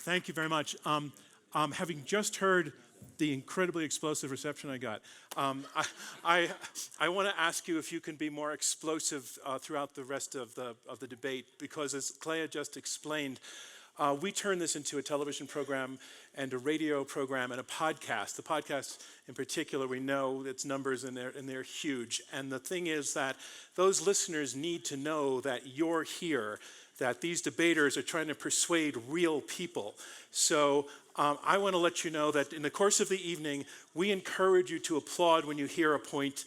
Thank you very much. Having just heard the incredibly explosive reception I got, I want to ask you if you can be more explosive throughout the rest of the debate, because as Thea just explained, we turn this into a television program and a radio program and a podcast. The podcast in particular, we know its numbers and they're huge. And the thing is that those listeners need to know that you're here, that these debaters are trying to persuade real people. So I want to let you know that in the course of the evening, we encourage you to applaud when you hear a point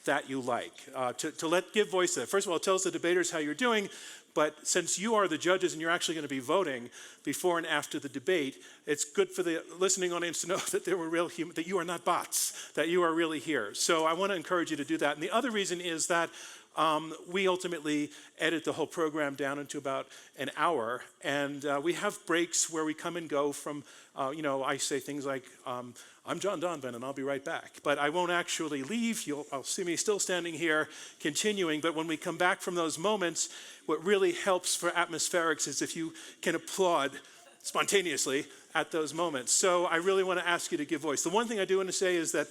that you like, to give voice to that. First of all, it tells the debaters how you're doing, but since you are the judges and you're actually going to be voting before and after the debate, it's good for the listening audience to know that there were real humans, that you are not bots, that you are really here. So I want to encourage you to do that. And the other reason is that we ultimately edit the whole program down into about an hour, and we have breaks where we come and go from, I say things like, I'm John Donovan and I'll be right back. But I won't actually leave. I'll see me still standing here continuing. But when we come back from those moments, what really helps for atmospherics is if you can applaud spontaneously at those moments. So I really want to ask you to give voice. The one thing I do want to say is that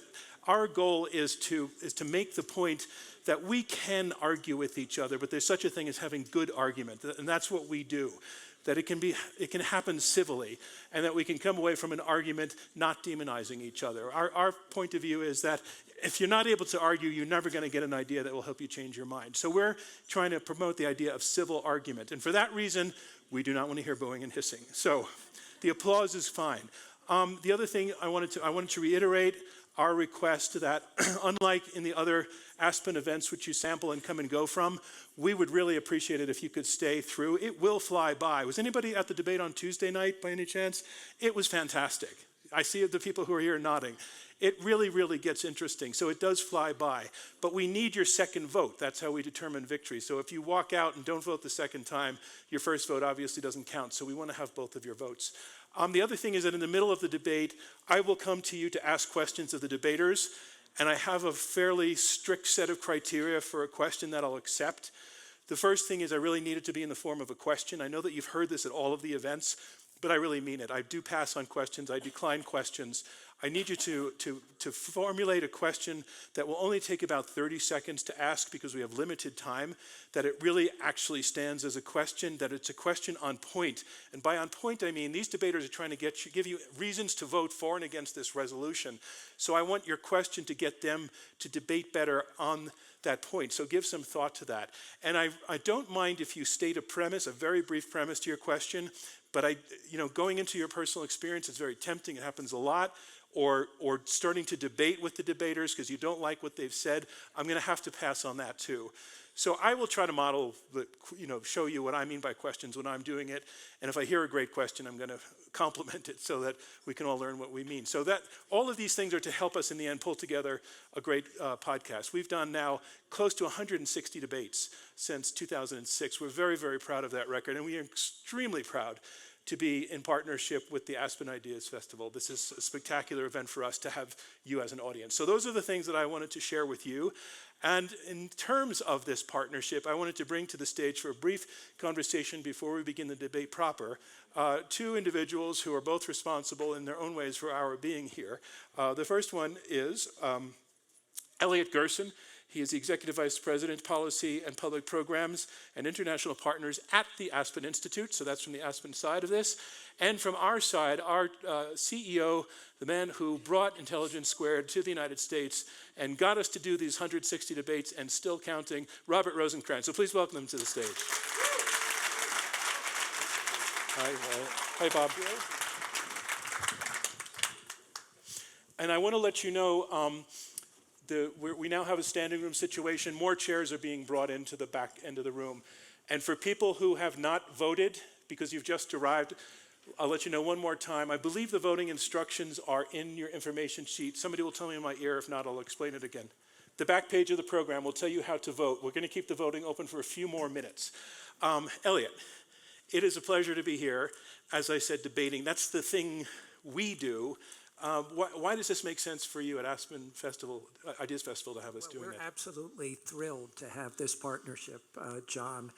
our goal is to make the point that we can argue with each other, but there's such a thing as having good argument, and that's what we do. That it can happen civilly, and that we can come away from an argument not demonizing each other. Our point of view is that if you're not able to argue, you're never going to get an idea that will help you change your mind. So we're trying to promote the idea of civil argument, and for that reason, we do not want to hear booing and hissing. So the applause is fine. The other thing I wanted to reiterate our request that, unlike in the other Aspen events which you sample and come and go from, we would really appreciate it if you could stay through. It will fly by. Was anybody at the debate on Tuesday night by any chance? It was fantastic. I see the people who are here nodding. It really, really gets interesting. So it does fly by. But we need your second vote. That's how we determine victory. So if you walk out and don't vote the second time, your first vote obviously doesn't count. So we want to have both of your votes. The other thing is that in the middle of the debate, I will come to you to ask questions of the debaters, and I have a fairly strict set of criteria for a question that I'll accept. The first thing is I really need it to be in the form of a question. I know that you've heard this at all of the events, but I really mean it. I do pass on questions. I decline questions. I need you to formulate a question that will only take about 30 seconds to ask because we have limited time, that it really actually stands as a question, that it's a question on point. And by on point, I mean these debaters are trying to give you reasons to vote for and against this resolution. So I want your question to get them to debate better on that point. So give some thought to that. And I don't mind if you state a premise, a very brief premise to your question, but going into your personal experience, it's very tempting. It happens a lot. Or starting to debate with the debaters because you don't like what they've said, I'm going to have to pass on that too. So I will try to model, show you what I mean by questions when I'm doing it. And if I hear a great question, I'm going to compliment it so that we can all learn what we mean. So that all of these things are to help us in the end pull together a great podcast. We've done now close to 160 debates since 2006. We're very, very proud of that record, and we are extremely proud to be in partnership with the Aspen Ideas Festival. This is a spectacular event for us to have you as an audience. So those are the things that I wanted to share with you. And in terms of this partnership, I wanted to bring to the stage for a brief conversation before we begin the debate proper, two individuals who are both responsible in their own ways for our being here. The first one is Elliot Gerson. He is the Executive Vice President, Policy and Public Programs and International Partners at the Aspen Institute. So that's from the Aspen side of this. And from our side, our CEO, the man who brought Intelligence Squared to the United States and got us to do these 160 debates and still counting, Robert Rosenkranz. So please welcome him to the stage. Hi, Bob. And I want to let you know, we now have a standing room situation. More chairs are being brought into the back end of the room. And for people who have not voted, because you've just arrived, I'll let you know one more time. I believe the voting instructions are in your information sheet. Somebody will tell me in my ear. If not, I'll explain it again. The back page of the program will tell you how to vote. We're going to keep the voting open for a few more minutes. Elliot, it is a pleasure to be here. As I said, debating. That's the thing we do. Why does this make sense for you at Aspen Festival, Ideas Festival, to have us doing We're that? absolutely thrilled to have this partnership, John.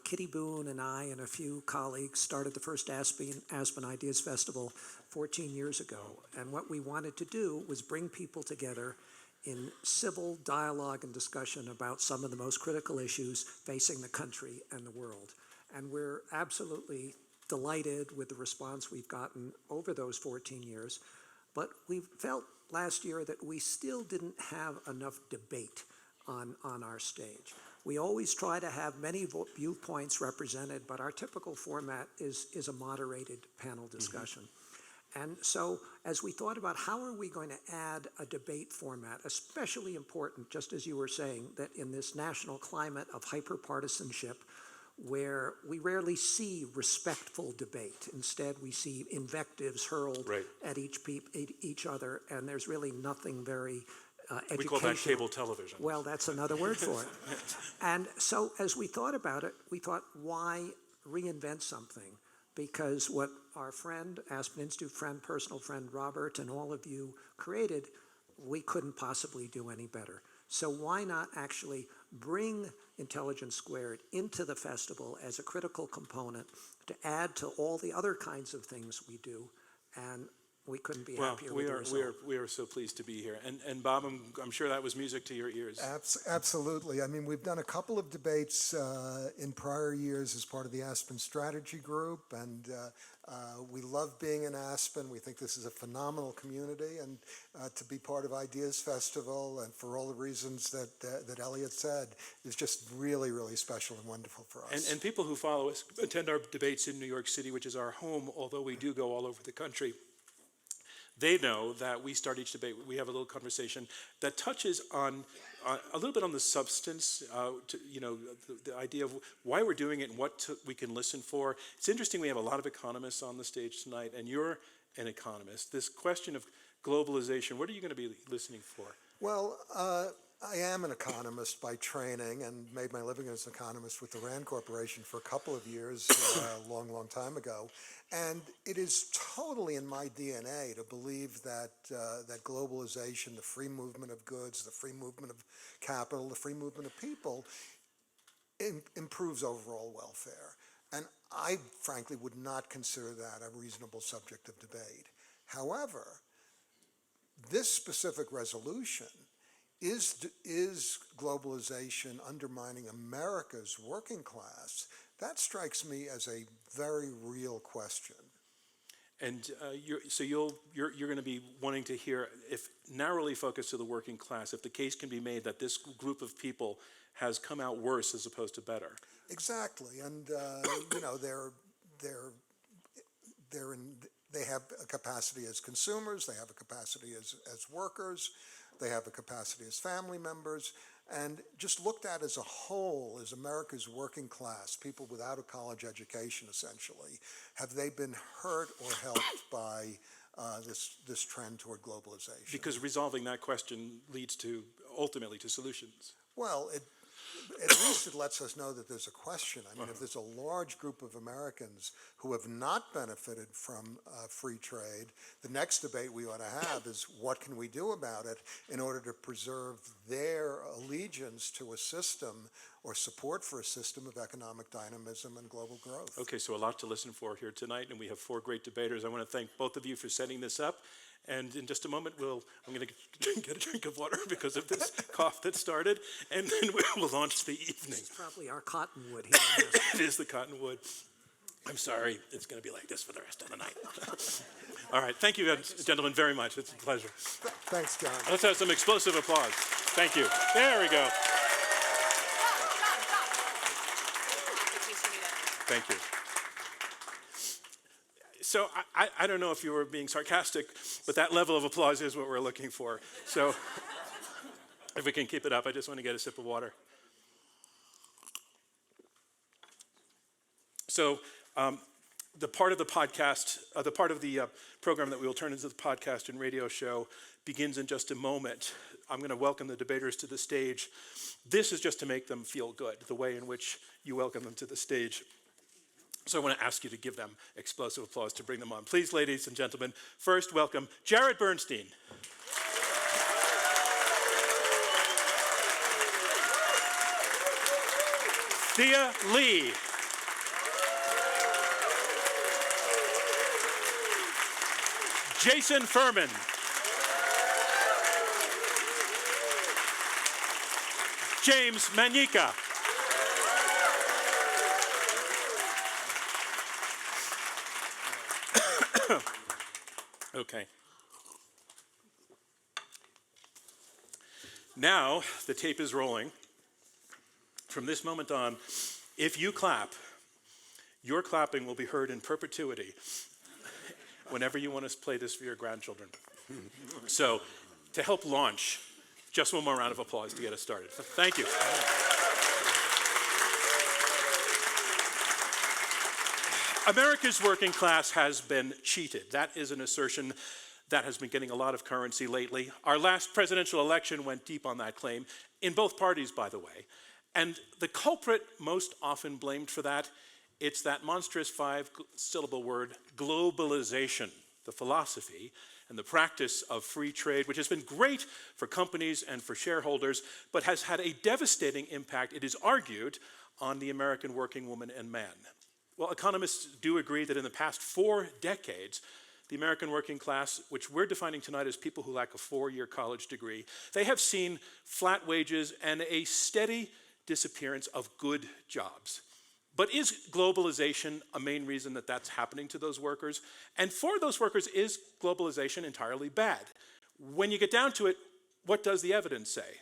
Kitty Boone and I and a few colleagues started the first Aspen Ideas Festival 14 years ago. And what we wanted to do was bring people together in civil dialogue and discussion about some of the most critical issues facing the country and the world. And we're absolutely delighted with the response we've gotten over those 14 years. But we felt last year that we still didn't have enough debate on our stage. We always try to have many viewpoints represented, but our typical format is a moderated panel discussion. And so as we thought about how are we going to add a debate format, especially important, just as you were saying, that in this national climate of hyperpartisanship, where we rarely see respectful debate. Instead, we see invectives hurled at each other, and there's really nothing very educational. We call that cable television. Well, that's another word for it. And so as we thought about it, we thought, why reinvent something? Because what our friend, Aspen Institute friend, personal friend Robert, and all of you created, we couldn't possibly do any better. So why not actually bring Intelligence Squared into the festival as a critical component to add to all the other kinds of things we do, and we couldn't be happier with the result. We are so pleased to be here. And Bob, I'm sure that was music to your ears. Absolutely. I mean, we've done a couple of debates in prior years as part of the Aspen Strategy Group, and we love being in Aspen. We think this is a phenomenal community, and to be part of Ideas Festival, and for all the reasons that Elliot said, is just really, really special and wonderful for us. And people who follow us attend our debates in New York City, which is our home, although we do go all over the country. They know that we start each debate, we have a little conversation that touches on a little bit on the substance, the idea of why we're doing it and what we can listen for. It's interesting, we have a lot of economists on the stage tonight, and you're an economist. This question of globalization, what are you going to be listening for? Well, I am an economist by training and made my living as an economist with the Rand Corporation for a couple of years, a long, long time ago. And it is totally in my DNA to believe that that globalization, the free movement of goods, the free movement of capital, the free movement of people improves overall welfare. And I, frankly, would not consider that a reasonable subject of debate. However, this specific resolution, is globalization undermining America's working class? That strikes me as a very real question. And you're going to be wanting to hear, if narrowly focused to the working class, if the case can be made that this group of people has come out worse as opposed to better. Exactly, and they have a capacity as consumers, they have a capacity as workers, they have a capacity as family members, and just looked at as a whole, as America's working class, people without a college education essentially, have they been hurt or helped by this trend toward globalization? Because resolving that question leads ultimately to solutions. Well, at least it lets us know that there's a question. I mean, if there's a large group of Americans who have not benefited from free trade, the next debate we ought to have is what can we do about it in order to preserve their allegiance to a system or support for a system of economic dynamism and global growth. Okay, so a lot to listen for here tonight, and we have 4 great debaters. I want to thank both of you for setting this up. And in just a moment, I'm going to get a drink of water because of this cough that started, and then we'll launch the evening. It's probably our cottonwood here. It is the cottonwood. I'm sorry, it's going to be like this for the rest of the night. All right, thank you, gentlemen, very much. It's a pleasure. Thanks, John. Let's have some explosive applause. Thank you. There we go. Thank you. So I don't know if you were being sarcastic, but that level of applause is what we're looking for. So if we can keep it up, I just want to get a sip of water. So the part of the podcast, the part of the program that we will turn into the podcast and radio show begins in just a moment. I'm going to welcome the debaters to the stage. This is just to make them feel good, the way in which you welcome them to the stage. So I want to ask you to give them explosive applause to bring them on. Please, ladies and gentlemen, first welcome Jared Bernstein. Thea Lee. Jason Furman. James Manika. Okay. Now the tape is rolling. From this moment on, if you clap, your clapping will be heard in perpetuity whenever you want to play this for your grandchildren. So, to help launch, just one more round of applause to get us started. Thank you. America's working class has been cheated. That is an assertion that has been getting a lot of currency lately. Our last presidential election went deep on that claim, in both parties, by the way. And the culprit most often blamed for that, it's that monstrous 5-syllable word, globalization, the philosophy and the practice of free trade, which has been great for companies and for shareholders, but has had a devastating impact, it is argued, on the American working woman and man. Well, economists do agree that in the past 4 decades, the American working class, which we're defining tonight as people who lack a 4-year college degree, they have seen flat wages and a steady disappearance of good jobs. But is globalization a main reason that that's happening to those workers? And for those workers, is globalization entirely bad? When you get down to it, what does the evidence say?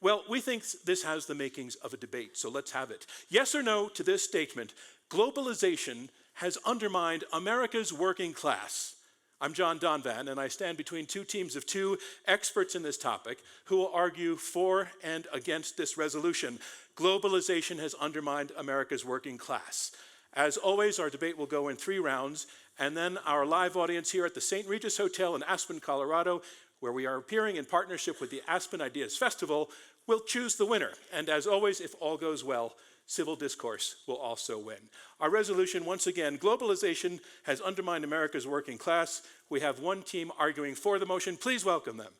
Well, we think this has the makings of a debate, so let's have it. Yes or no to this statement, globalization has undermined America's working class. I'm John Donvan, and I stand between 2 teams of 2 experts in this topic who will argue for and against this resolution. Globalization has undermined America's working class. As always, our debate will go in 3 rounds, and then our live audience here at the St. Regis Hotel in Aspen, Colorado, where we are appearing in partnership with the Aspen Ideas Festival, will choose the winner. And as always, if all goes well, civil discourse will also win. Our resolution, once again, globalization has undermined America's working class. We have 1 team arguing for the motion. Please welcome them.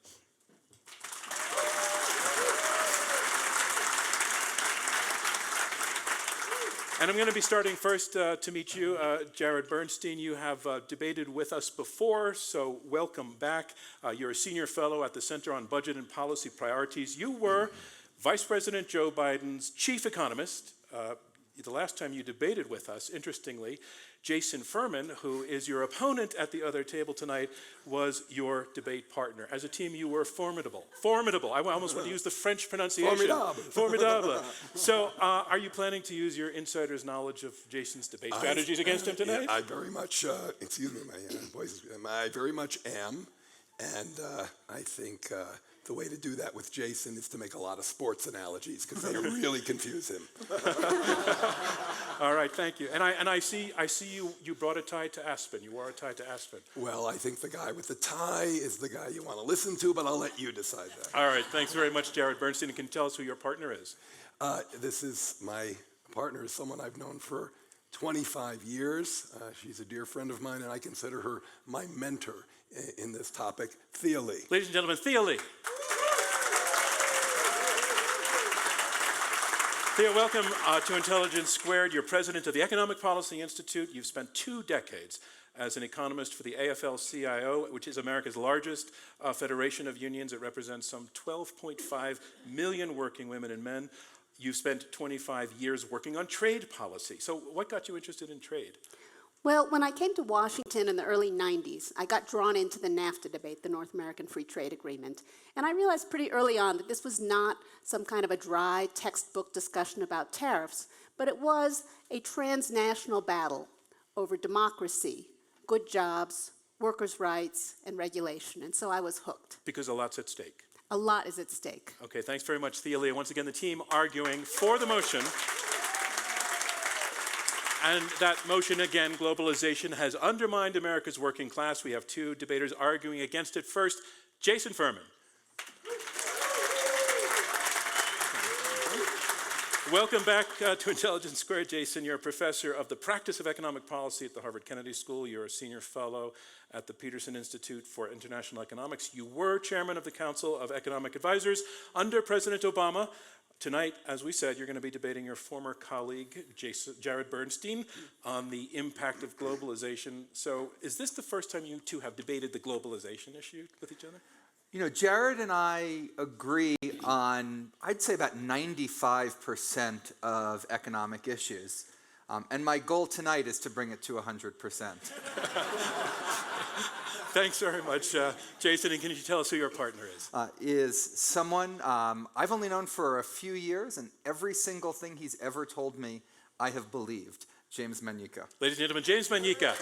And I'm going to be starting first to meet you, Jared Bernstein. You have debated with us before, so welcome back. You're a senior fellow at the Center on Budget and Policy Priorities. You were Vice President Joe Biden's chief economist. The last time you debated with us, interestingly, Jason Furman, who is your opponent at the other table tonight, was your debate partner. As a team, you were formidable. Formidable. I almost want to use the French pronunciation. Formidable. Formidable. So are you planning to use your insider's knowledge of Jason's debate strategies against him tonight? Yeah, I very much, excuse me, my voice is, I very much am. And I think the way to do that with Jason is to make a lot of sports analogies because they really confuse him. All right, thank you. And I see you brought a tie to Aspen. You wore a tie to Aspen. Well, I think the guy with the tie is the guy you want to listen to, but I'll let you decide that. All right, thanks very much, Jared Bernstein. And can you tell us who your partner is? This is my partner, is someone I've known for 25 years. She's a dear friend of mine, and I consider her my mentor in this topic, Thea Lee. Ladies and gentlemen, Thea Lee. Thea, welcome to Intelligence Squared. You're president of the Economic Policy Institute. You've spent 2 decades as an economist for the AFL-CIO, which is America's largest federation of unions. It represents some 12.5 million working women and men. You've spent 25 years working on trade policy. So what got you interested in trade? Well, when I came to Washington in the early 90s, I got drawn into the NAFTA debate, the North American Free Trade Agreement. And I realized pretty early on that this was not some kind of a dry textbook discussion about tariffs, but it was a transnational battle over democracy, good jobs, workers' rights, and regulation. And so I was hooked. Because a lot's at stake. A lot is at stake. Okay, thanks very much, Thea Lee. Once again, the team arguing for the motion. And that motion, again, globalization has undermined America's working class. We have 2 debaters arguing against it. First, Jason Furman. Welcome back to Intelligence Squared, Jason. You're a professor of the practice of economic policy at the Harvard Kennedy School. You're a senior fellow at the Peterson Institute for International Economics. You were chairman of the Council of Economic Advisors under President Obama. Tonight, as we said, you're going to be debating your former colleague, Jared Bernstein, on the impact of globalization. So is this the first time you two have debated the globalization issue with each other? You know, Jared and I agree on, I'd say, about 95% of economic issues. And my goal tonight is to bring it to 100%. Thanks very much, Jason. And can you tell us who your partner is? Is someone I've only known for a few years, and every single thing he's ever told me, I have believed. James Manyika. Ladies and gentlemen, James Manyika.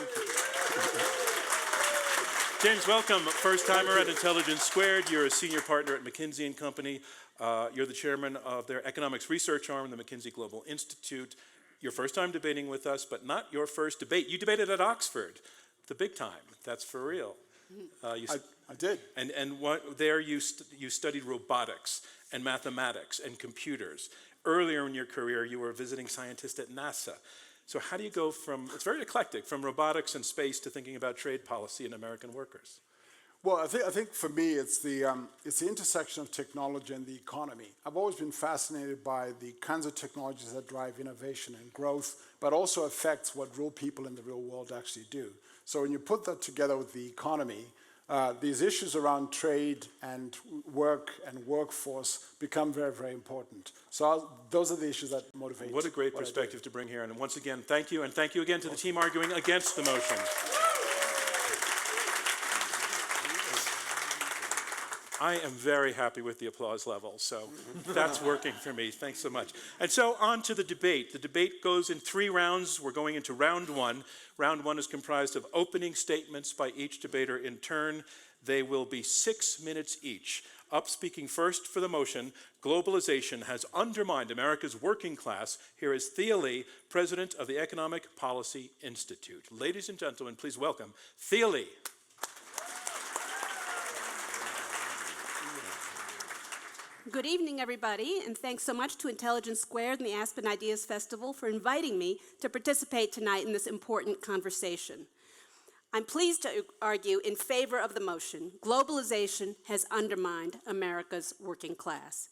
James, welcome. First timer at Intelligence Squared. You're a senior partner at McKinsey & Company. You're the chairman of their economics research arm, the McKinsey Global Institute. Your first time debating with us, but not your first debate. You debated at Oxford, the big time. That's for real. I did. And there you studied robotics and mathematics and computers. Earlier in your career, you were a visiting scientist at NASA. So how do you go from, it's very eclectic, from robotics and space to thinking about trade policy and American workers? Well, I think for me, it's the intersection of technology and the economy. I've always been fascinated by the kinds of technologies that drive innovation and growth, but also affects what real people in the real world actually do. So when you put that together with the economy, these issues around trade and work and workforce become very, very important. So those are the issues that motivate. What a great perspective to bring here. And once again, thank you. And thank you again to the team arguing against the motion. I am very happy with the applause level, so that's working for me. Thanks so much. And so on to the debate. The debate goes in 3 rounds. We're going into round 1. Round 1 is comprised of opening statements by each debater in turn. They will be 6 minutes each. Up speaking first for the motion, globalization has undermined America's working class. Here is Thea Lee, president of the Economic Policy Institute. Ladies and gentlemen, please welcome Thea Lee. Good evening, everybody, and thanks so much to Intelligence Squared and the Aspen Ideas Festival for inviting me to participate tonight in this important conversation. I'm pleased to argue in favor of the motion, globalization has undermined America's working class.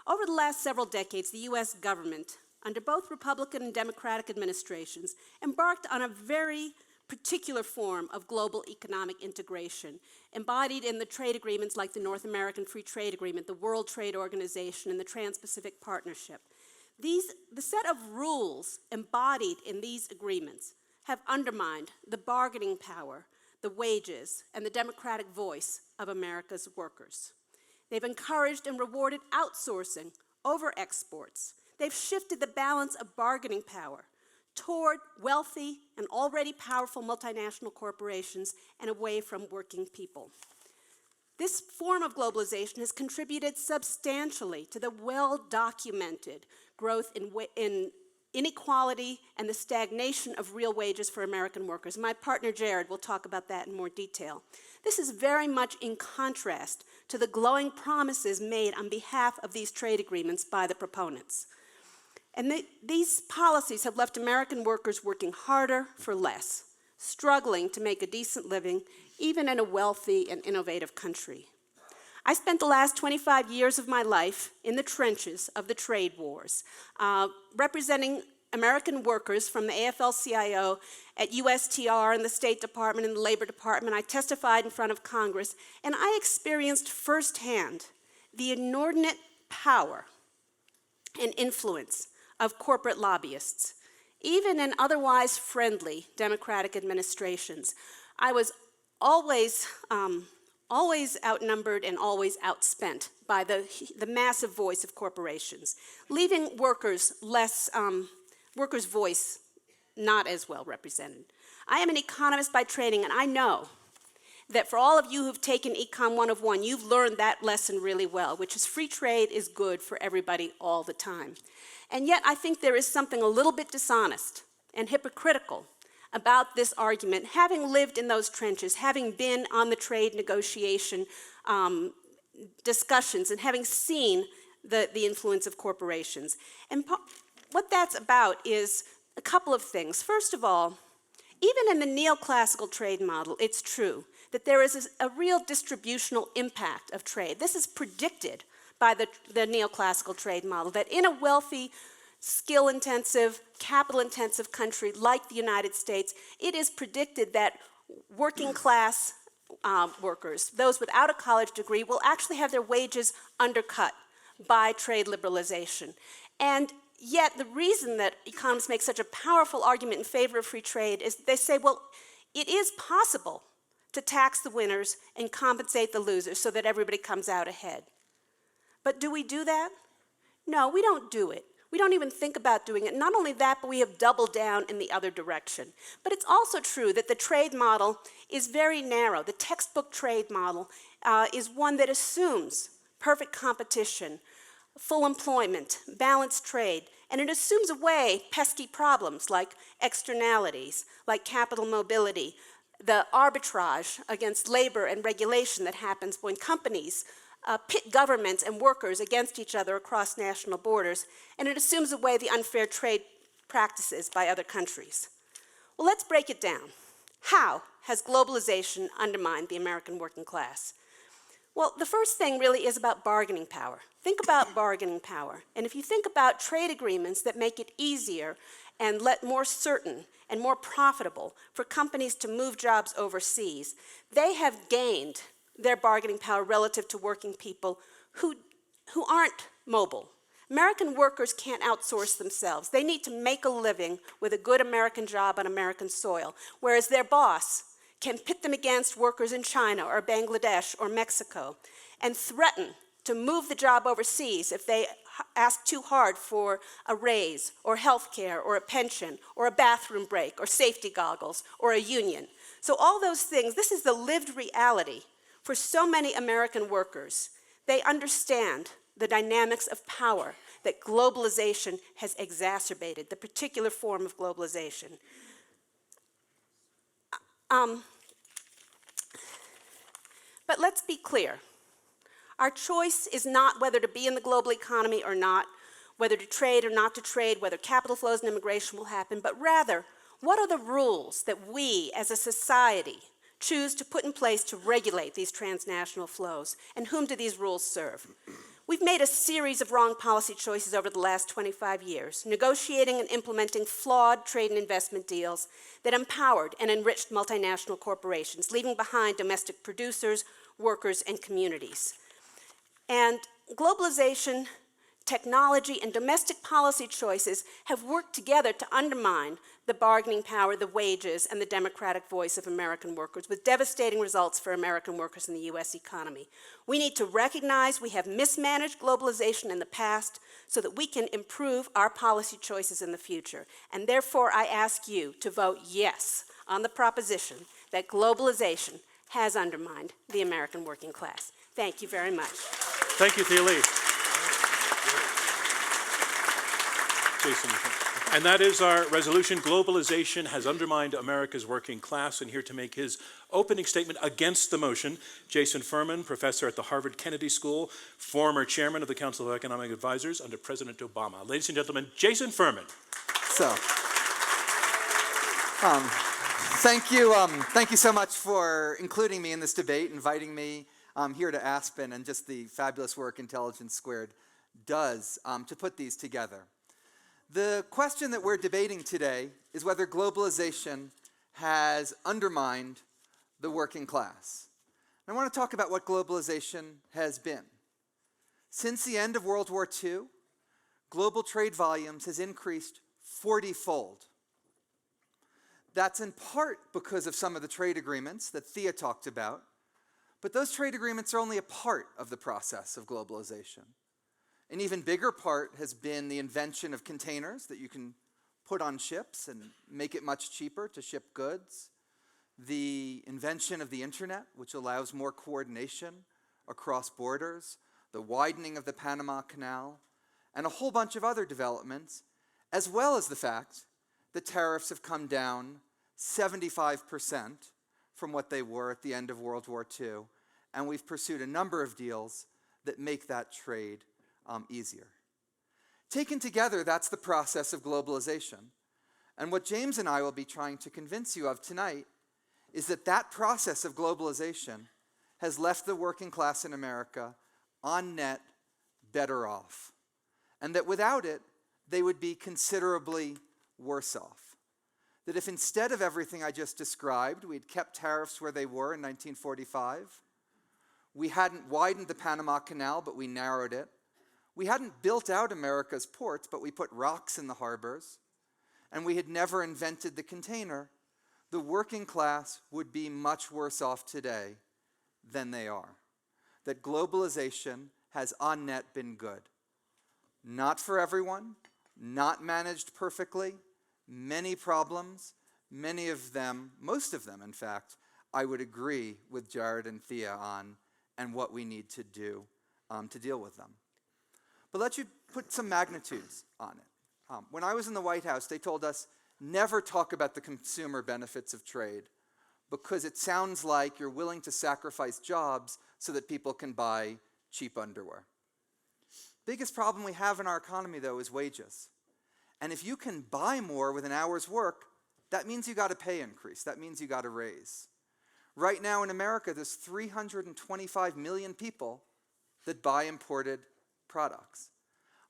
Over the last several decades, the U.S. government, under both Republican and Democratic administrations, embarked on a very particular form of global economic integration, embodied in the trade agreements like the North American Free Trade Agreement, the World Trade Organization, and the Trans-Pacific Partnership. The set of rules embodied in these agreements have undermined the bargaining power, the wages, and the democratic voice of America's workers. They've encouraged and rewarded outsourcing over exports. They've shifted the balance of bargaining power toward wealthy and already powerful multinational corporations and away from working people. This form of globalization has contributed substantially to the well-documented growth in inequality and the stagnation of real wages for American workers. My partner Jared will talk about that in more detail. This is very much in contrast to the glowing promises made on behalf of these trade agreements by the proponents. And these policies have left American workers working harder for less, struggling to make a decent living, even in a wealthy and innovative country. I spent the last 25 years of my life in the trenches of the trade wars, representing American workers from the AFL-CIO at USTR and the State Department and the Labor Department. I testified in front of Congress, and I experienced firsthand the inordinate power and influence of corporate lobbyists, even in otherwise friendly Democratic administrations. I was always outnumbered and always outspent by the massive voice of corporations, leaving workers' voice not as well represented. I am an economist by training, and I know that for all of you who've taken Econ 101, you've learned that lesson really well, which is free trade is good for everybody all the time. And yet I think there is something a little bit dishonest and hypocritical about this argument, having lived in those trenches, having been on the trade negotiation discussions, and having seen the influence of corporations. And what that's about is a couple of things. First of all, even in the neoclassical trade model, it's true that there is a real distributional impact of trade. This is predicted by the neoclassical trade model, that in a wealthy, skill-intensive, capital-intensive country like the United States, it is predicted that working-class workers, those without a college degree, will actually have their wages undercut by trade liberalization. And yet the reason that economists make such a powerful argument in favor of free trade is they say, well, it is possible to tax the winners and compensate the losers so that everybody comes out ahead. But do we do that? No, we don't do it. We don't even think about doing it. Not only that, but we have doubled down in the other direction. But it's also true that the trade model is very narrow. The textbook trade model is one that assumes perfect competition, full employment, balanced trade, and it assumes away pesky problems like externalities, like capital mobility, the arbitrage against labor and regulation that happens when companies pit governments and workers against each other across national borders, and it assumes away the unfair trade practices by other countries. Well, let's break it down. How has globalization undermined the American working class? Well, the first thing really is about bargaining power. Think about bargaining power. And if you think about trade agreements that make it easier and more certain and more profitable for companies to move jobs overseas, they have gained their bargaining power relative to working people who aren't mobile. American workers can't outsource themselves. They need to make a living with a good American job on American soil, whereas their boss can pit them against workers in China or Bangladesh or Mexico and threaten to move the job overseas if they ask too hard for a raise or health care or a pension or a bathroom break or safety goggles or a union. So all those things, this is the lived reality for so many American workers. They understand the dynamics of power that globalization has exacerbated, the particular form of globalization. But let's be clear. Our choice is not whether to be in the global economy or not, whether to trade or not to trade, whether capital flows and immigration will happen, but rather, what are the rules that we as a society choose to put in place to regulate these transnational flows, and whom do these rules serve? We've made a series of wrong policy choices over the last 25 years, negotiating and implementing flawed trade and investment deals that empowered and enriched multinational corporations, leaving behind domestic producers, workers, and communities. And globalization, technology, and domestic policy choices have worked together to undermine the bargaining power, the wages, and the democratic voice of American workers, with devastating results for American workers in the US economy. We need to recognize we have mismanaged globalization in the past so that we can improve our policy choices in the future. And therefore, I ask you to vote yes on the proposition that globalization has undermined the American working class. Thank you very much. Thank you, Thea Lee. Jason. And that is our resolution. Globalization has undermined America's working class. And here to make his opening statement against the motion, Jason Furman, professor at the Harvard Kennedy School, former chairman of the Council of Economic Advisors under President Obama. Ladies and gentlemen, Jason Furman. So, thank you so much for including me in this debate, inviting me here to Aspen, and just the fabulous work Intelligence Squared does to put these together. The question that we're debating today is whether globalization has undermined the working class. And I want to talk about what globalization has been. Since the end of World War II, global trade volumes has increased 40-fold. That's in part because of some of the trade agreements that Thea talked about, but those trade agreements are only a part of the process of globalization. An even bigger part has been the invention of containers that you can put on ships and make it much cheaper to ship goods. The invention of the internet, which allows more coordination across borders, the widening of the Panama Canal, and a whole bunch of other developments, as well as the fact that tariffs have come down 75% from what they were at the end of World War II, and we've pursued a number of deals that make that trade easier. Taken together, that's the process of globalization. And what James and I will be trying to convince you of tonight is that that process of globalization has left the working class in America on net better off. And that without it, they would be considerably worse off. That if instead of everything I just described, we'd kept tariffs where they were in 1945, we hadn't widened the Panama Canal, but we narrowed it, we hadn't built out America's ports, but we put rocks in the harbors, and we had never invented the container, the working class would be much worse off today than they are. That globalization has on net been good. Not for everyone, not managed perfectly, many problems, many of them, most of them in fact, I would agree with Jared and Thea on and what we need to do to deal with them. But let you put some magnitudes on it. When I was in the White House, they told us never talk about the consumer benefits of trade because it sounds like you're willing to sacrifice jobs so that people can buy cheap underwear. Biggest problem we have in our economy, though, is wages. And if you can buy more with an hour's work, that means you got a pay increase. That means you got a raise. Right now in America, there's 325 million people that buy imported products.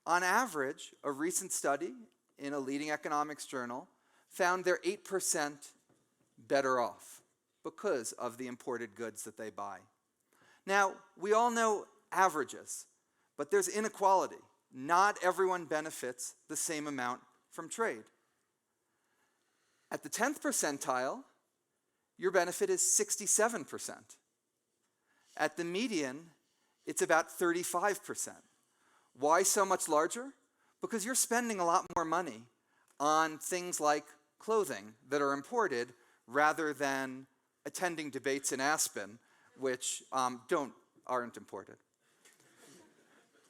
On average, a recent study in a leading economics journal found they're 8% better off because of the imported goods that they buy. Now, we all know averages, but there's inequality. Not everyone benefits the same amount from trade. At the 10th percentile, your benefit is 67%. At the median, it's about 35%. Why so much larger? Because you're spending a lot more money on things like clothing that are imported rather than attending debates in Aspen, which aren't imported.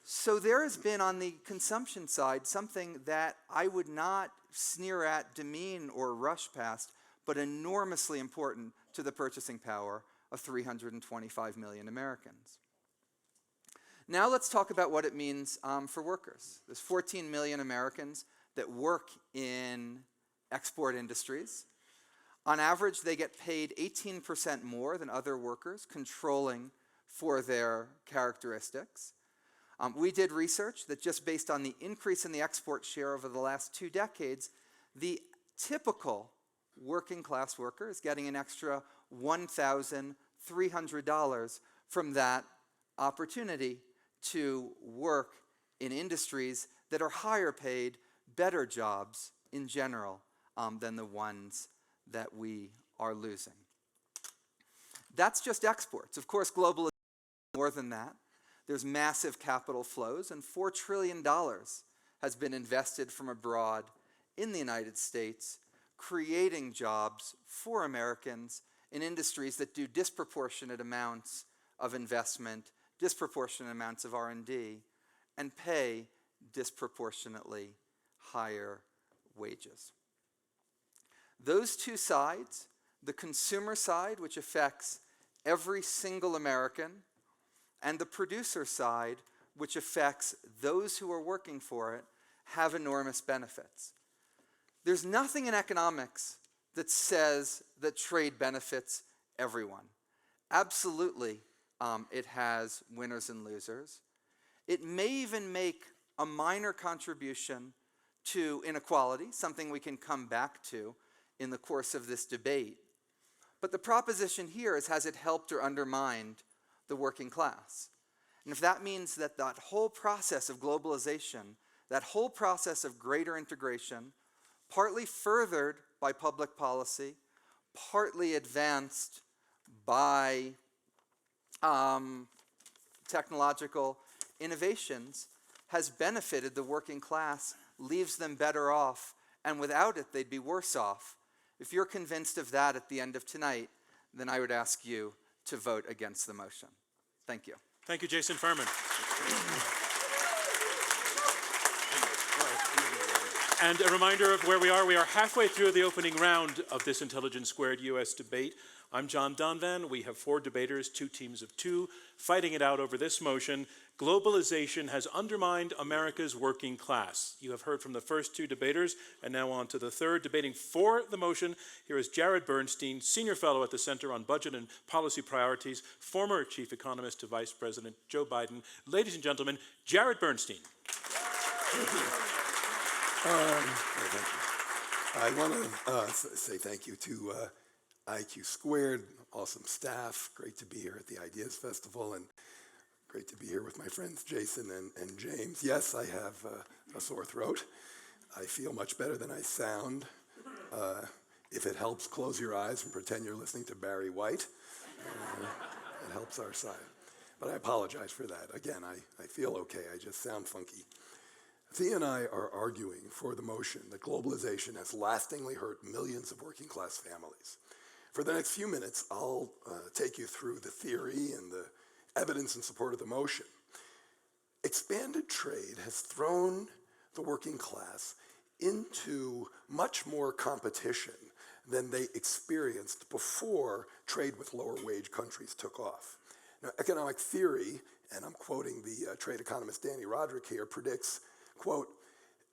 So there has been on the consumption side something that I would not sneer at, demean, or rush past, but enormously important to the purchasing power of 325 million Americans. Now let's talk about what it means for workers. There's 14 million Americans that work in export industries. On average, they get paid 18% more than other workers, controlling for their characteristics. We did research that just based on the increase in the export share over the last 2 decades, the typical working class worker is getting an extra $1,300 from that opportunity to work in industries that are higher paid, better jobs in general than the ones that we are losing. That's just exports. Of course, globalization is more than that. There's massive capital flows, and $4 trillion has been invested from abroad in the United States, creating jobs for Americans in industries that do disproportionate amounts of investment, disproportionate amounts of R&D, and pay disproportionately higher wages. Those two sides, the consumer side, which affects every single American, and the producer side, which affects those who are working for it, have enormous benefits. There's nothing in economics that says that trade benefits everyone. Absolutely, it has winners and losers. It may even make a minor contribution to inequality, something we can come back to in the course of this debate. But the proposition here is, has it helped or undermined the working class? And if that means that that whole process of globalization, that whole process of greater integration, partly furthered by public policy, partly advanced by technological innovations, has benefited the working class, leaves them better off, and without it, they'd be worse off. If you're convinced of that at the end of tonight, then I would ask you to vote against the motion. Thank you. Thank you, Jason Furman. And a reminder of where we are. We are halfway through the opening round of this Intelligence Squared US debate. I'm John Donvan. We have 4 debaters, 2 teams of 2, fighting it out over this motion. Globalization has undermined America's working class. You have heard from the first two debaters, and now on to the third. Debating for the motion, here is Jared Bernstein, Senior Fellow at the Center on Budget and Policy Priorities, former Chief Economist to Vice President Joe Biden. Ladies and gentlemen, Jared Bernstein. I want to say thank you to IQ Squared, awesome staff. Great to be here at the Ideas Festival, and great to be here with my friends Jason and James. Yes, I have a sore throat. I feel much better than I sound. If it helps, close your eyes and pretend you're listening to Barry White. It helps our side. But I apologize for that. Again, I feel okay. I just sound funky. Thea and I are arguing for the motion that globalization has lastingly hurt millions of working class families. For the next few minutes, I'll take you through the theory and the evidence in support of the motion. Expanded trade has thrown the working class into much more competition than they experienced before trade with lower wage countries took off. Now, economic theory, and I'm quoting the trade economist Danny Roderick here, predicts, quote,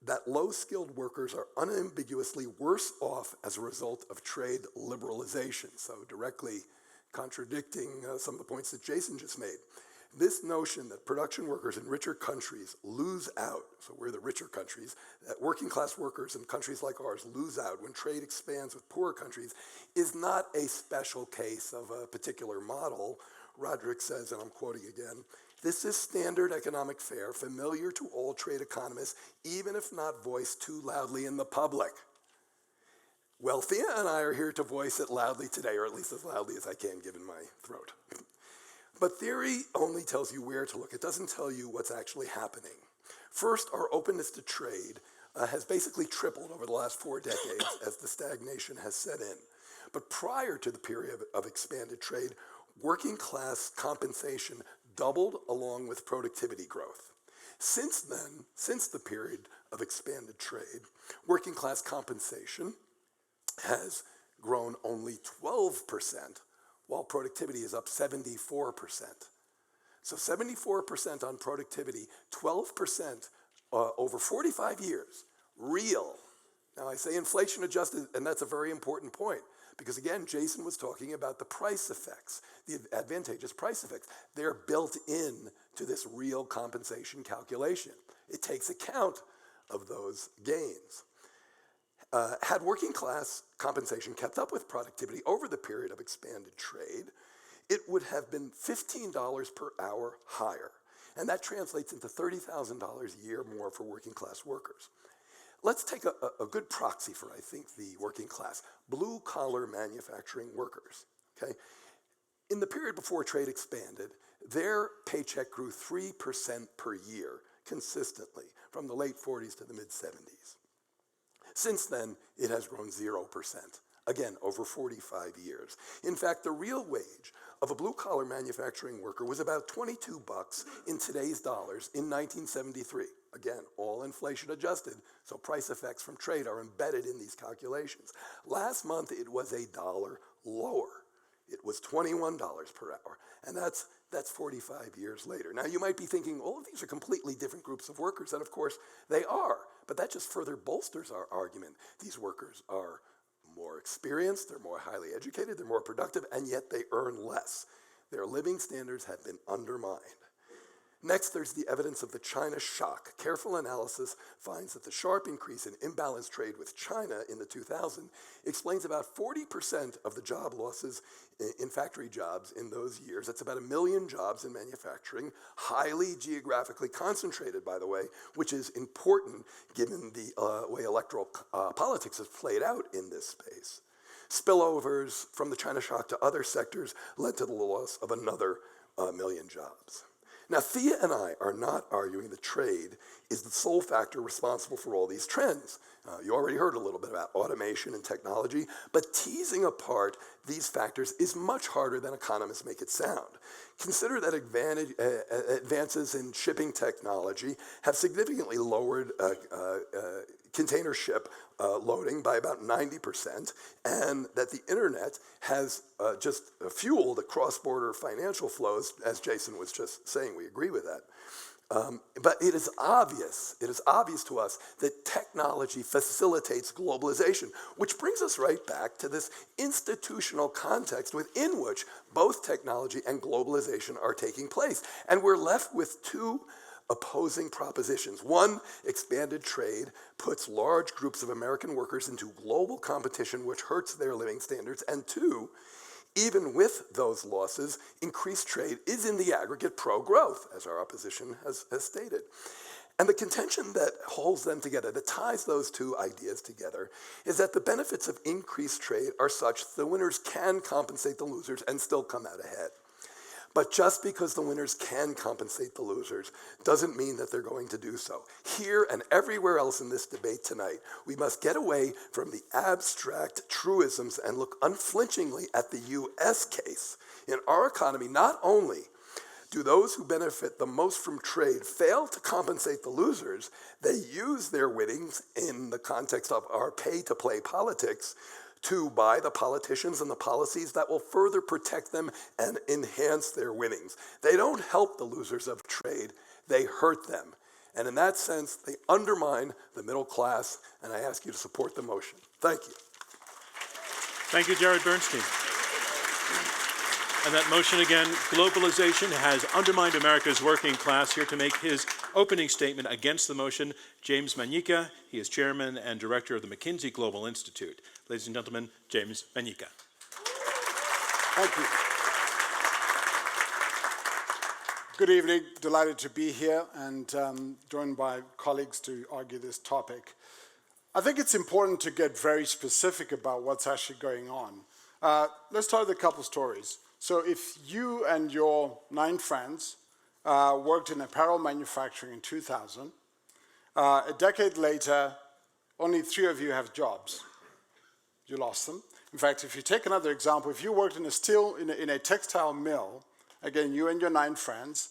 that low-skilled workers are unambiguously worse off as a result of trade liberalization. So directly contradicting some of the points that Jason just made. This notion that production workers in richer countries lose out, so we're the richer countries, that working class workers in countries like ours lose out when trade expands with poorer countries, is not a special case of a particular model. Roderick says, and I'm quoting again, this is standard economic fare, familiar to all trade economists, even if not voiced too loudly in the public. Well, Thea and I are here to voice it loudly today, or at least as loudly as I can given my throat. But theory only tells you where to look. It doesn't tell you what's actually happening. First, our openness to trade has basically tripled over the last 4 decades as the stagnation has set in. But prior to the period of expanded trade, working class compensation doubled along with productivity growth. Since then, since the period of expanded trade, working class compensation has grown only 12%, while productivity is up 74%. So 74% on productivity, 12% over 45 years, real. Now I say inflation adjusted, and that's a very important point, because again, Jason was talking about the price effects, the advantageous price effects. They're built in to this real compensation calculation. It takes account of those gains. Had working class compensation kept up with productivity over the period of expanded trade, it would have been $15 per hour higher. And that translates into $30,000 a year more for working class workers. Let's take a good proxy for, I think, the working class, blue-collar manufacturing workers, okay? In the period before trade expanded, their paycheck grew 3% per year consistently from the late 40s to the mid-70s. Since then, it has grown 0%, again, over 45 years. In fact, the real wage of a blue-collar manufacturing worker was about $22 in today's dollars in 1973. Again, all inflation adjusted, so price effects from trade are embedded in these calculations. Last month, it was $1 lower. It was $21 per hour, and that's 45 years later. Now, you might be thinking, all of these are completely different groups of workers, and of course, they are, but that just further bolsters our argument. These workers are more experienced, they're more highly educated, they're more productive, and yet they earn less. Their living standards have been undermined. Next, there's the evidence of the China shock. Careful analysis finds that the sharp increase in imbalanced trade with China in the 2000s explains about 40% of the job losses in factory jobs in those years. That's about 1 million jobs in manufacturing, highly geographically concentrated, by the way, which is important given the way electoral politics has played out in this space. Spillovers from the China shock to other sectors led to the loss of another 1 million jobs. Now, Thea and I are not arguing that trade is the sole factor responsible for all these trends. You already heard a little bit about automation and technology, but teasing apart these factors is much harder than economists make it sound. Consider that advances in shipping technology have significantly lowered container ship loading by about 90%, and that the internet has just fueled the cross-border financial flows, as Jason was just saying. We agree with that. But it is obvious to us that technology facilitates globalization, which brings us right back to this institutional context within which both technology and globalization are taking place. And we're left with two opposing propositions. One, expanded trade puts large groups of American workers into global competition, which hurts their living standards. And two, even with those losses, increased trade is in the aggregate pro-growth, as our opposition has stated. And the contention that holds them together, that ties those two ideas together, is that the benefits of increased trade are such that the winners can compensate the losers and still come out ahead. But just because the winners can compensate the losers doesn't mean that they're going to do so. Here and everywhere else in this debate tonight, we must get away from the abstract truisms and look unflinchingly at the US case. In our economy, not only do those who benefit the most from trade fail to compensate the losers, they use their winnings in the context of our pay-to-play politics to buy the politicians and the policies that will further protect them and enhance their winnings. They don't help the losers of trade, they hurt them. And in that sense, they undermine the middle class, and I ask you to support the motion. Thank you. Thank you, Jared Bernstein. And that motion again, globalization has undermined America's working class. Here to make his opening statement against the motion, James Manyika. He is chairman and director of the McKinsey Global Institute. Ladies and gentlemen, James Manyika. Thank you. Good evening. Delighted to be here and joined by colleagues to argue this topic. I think it's important to get very specific about what's actually going on. Let's start with a couple stories. So if you and your 9 friends worked in apparel manufacturing in 2000, a decade later, only 3 of you have jobs. You lost them. In fact, if you take another example, if you worked in a textile mill, again, you and your 9 friends,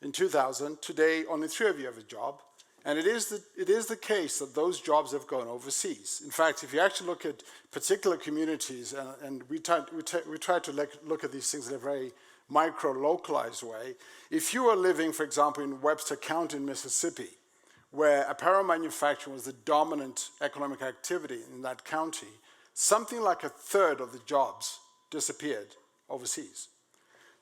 in 2000, today only 3 of you have a job. And it is the case that those jobs have gone overseas. In fact, if you actually look at particular communities, and we try to look at these things in a very micro-localized way, if you are living, for example, in Webster County in Mississippi, where apparel manufacturing was the dominant economic activity in that county, something like 1/3 of the jobs disappeared overseas.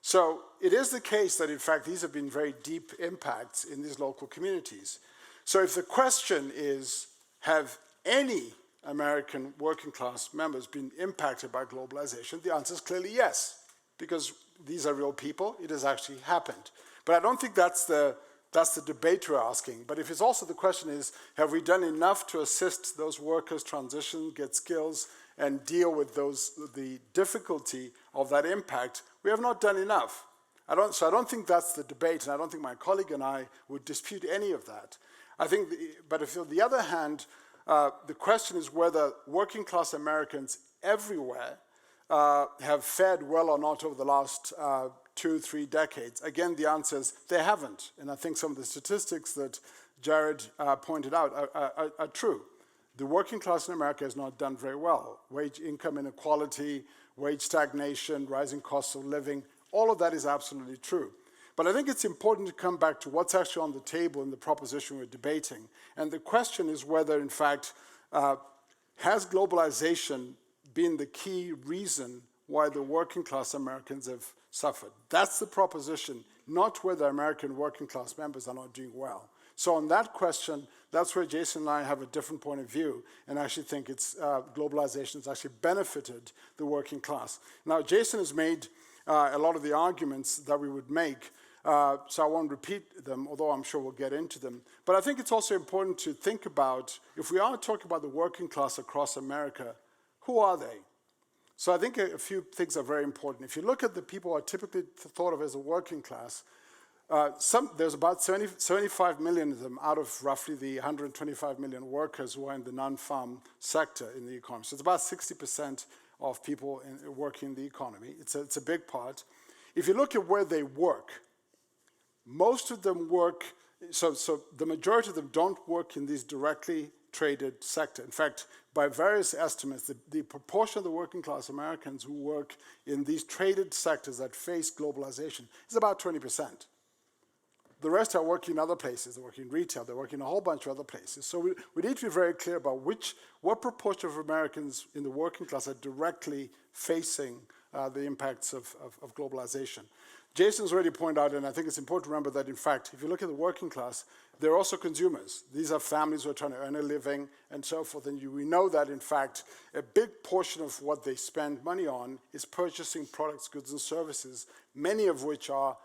So it is the case that, in fact, these have been very deep impacts in these local communities. So if the question is, have any American working class members been impacted by globalization, the answer is clearly yes, because these are real people, it has actually happened. But I don't think that's the debate we're asking. But if it's also the question is, have we done enough to assist those workers transition, get skills, and deal with the difficulty of that impact, we have not done enough. So I don't think that's the debate, and I don't think my colleague and I would dispute any of that. But if on the other hand, the question is whether working class Americans everywhere have fared well or not over the last 2-3 decades. Again, the answer is they haven't. And I think some of the statistics that Jared pointed out are true. The working class in America has not done very well. Wage income inequality, wage stagnation, rising costs of living, all of that is absolutely true. But I think it's important to come back to what's actually on the table in the proposition we're debating. And the question is whether, in fact, has globalization been the key reason why the working class Americans have suffered? That's the proposition, not whether American working class members are not doing well. So on that question, that's where Jason and I have a different point of view, and I actually think globalization has actually benefited the working class. Now, Jason has made a lot of the arguments that we would make, so I won't repeat them, although I'm sure we'll get into them. But I think it's also important to think about, if we are talking about the working class across America, who are they? So I think a few things are very important. If you look at the people who are typically thought of as a working class, there's about 75 million of them out of roughly the 125 million workers who are in the non-farm sector in the economy. So it's about 60% of people working in the economy. It's a big part. If you look at where they work, most of them work, so the majority of them don't work in these directly traded sector. In fact, by various estimates, the proportion of the working class Americans who work in these traded sectors that face globalization is about 20%. The rest are working in other places. They're working in retail. They're working in a whole bunch of other places. So we need to be very clear about what proportion of Americans in the working class are directly facing the impacts of globalization. Jason's already pointed out, and I think it's important to remember that, in fact, if you look at the working class, they're also consumers. These are families who are trying to earn a living and so forth. And we know that, in fact, a big portion of what they spend money on is purchasing products, goods, and services, many of which are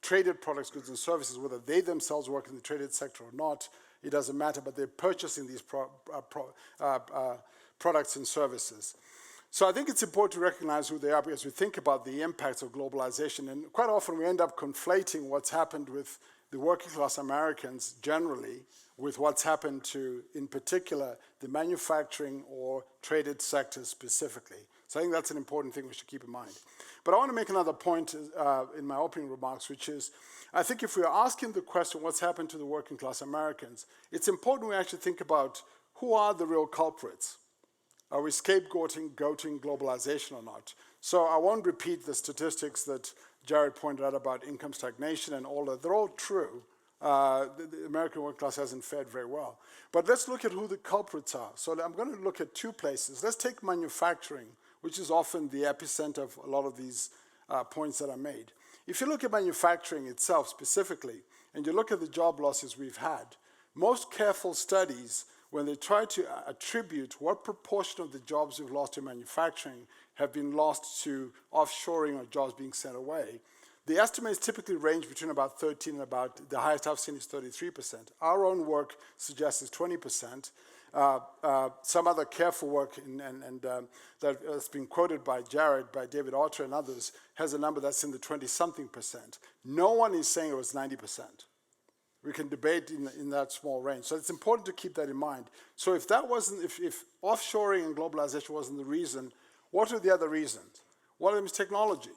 traded products, goods, and services, whether they themselves work in the traded sector or not, it doesn't matter, but they're purchasing these products and services. So I think it's important to recognize who they are as we think about the impacts of globalization. And quite often we end up conflating what's happened with the working class Americans generally with what's happened to, in particular, the manufacturing or traded sectors specifically. So I think that's an important thing we should keep in mind. But I want to make another point in my opening remarks, which is, I think if we are asking the question, what's happened to the working class Americans, it's important we actually think about who are the real culprits. Are we scapegoating globalization or not? So I won't repeat the statistics that Jared pointed out about income stagnation and all that. They're all true. The American working class hasn't fared very well. But let's look at who the culprits are. So I'm going to look at two places. Let's take manufacturing, which is often the epicenter of a lot of these points that are made. If you look at manufacturing itself specifically, and you look at the job losses we've had, most careful studies, when they try to attribute what proportion of the jobs we've lost in manufacturing have been lost to offshoring or jobs being sent away, the estimates typically range between about 13 and about, the highest I've seen is 33%. Our own work suggests it's 20%. Some other careful work that has been quoted by Jared, by David Otter and others, has a number that's in the 20-something%. No one is saying it was 90%. We can debate in that small range. So it's important to keep that in mind. So if that wasn't, if offshoring and globalization wasn't the reason, what are the other reasons? One of them is technology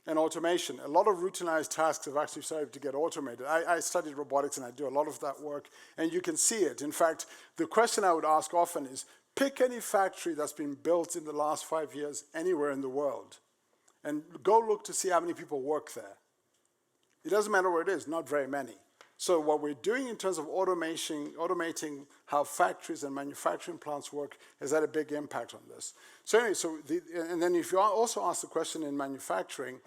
and automation. A lot of routinized tasks have actually started to get automated. I studied robotics and I do a lot of that work, and you can see it. In fact, the question I would ask often is, pick any factory that's been built in the last 5 years anywhere in the world, and go look to see how many people work there. It doesn't matter where it is, not very many. So what we're doing in terms of automating how factories and manufacturing plants work has had a big impact on this. So anyway, and then if you also ask the question in manufacturing,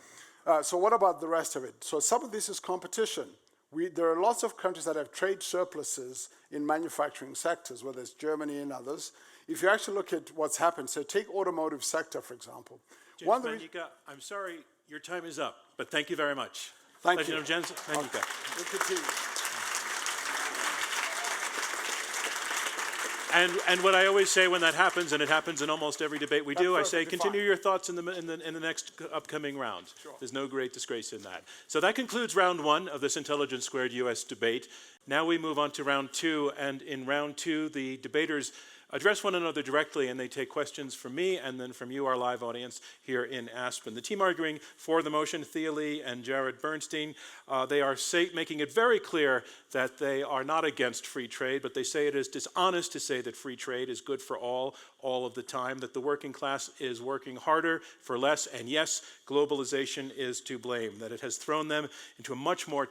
so what about the rest of it? So some of this is competition. There are lots of countries that have trade surpluses in manufacturing sectors, whether it's Germany and others. If you actually look at what's happened, so take automotive sector, for example. James Manika, I'm sorry, your time is up, but thank you very much. Thank Legend you. of James Manika. We'll continue. And what I always say when that happens, and it happens in almost every debate we do, I That's say perfectly continue fine. your thoughts in the next upcoming round. Sure. There's no great disgrace in that. So that concludes round one of this Intelligence Squared US debate. Now we move on to round two, and in round two, the debaters address one another directly, and they take questions from me and then from you, our live audience here in Aspen. The team arguing for the motion, Thea Lee and Jared Bernstein, they are making it very clear that they are not against free trade, but they say it is dishonest to say that free trade is good for all of the time, that the working class is working harder for less, and yes, globalization is to blame, that it has thrown them into a much more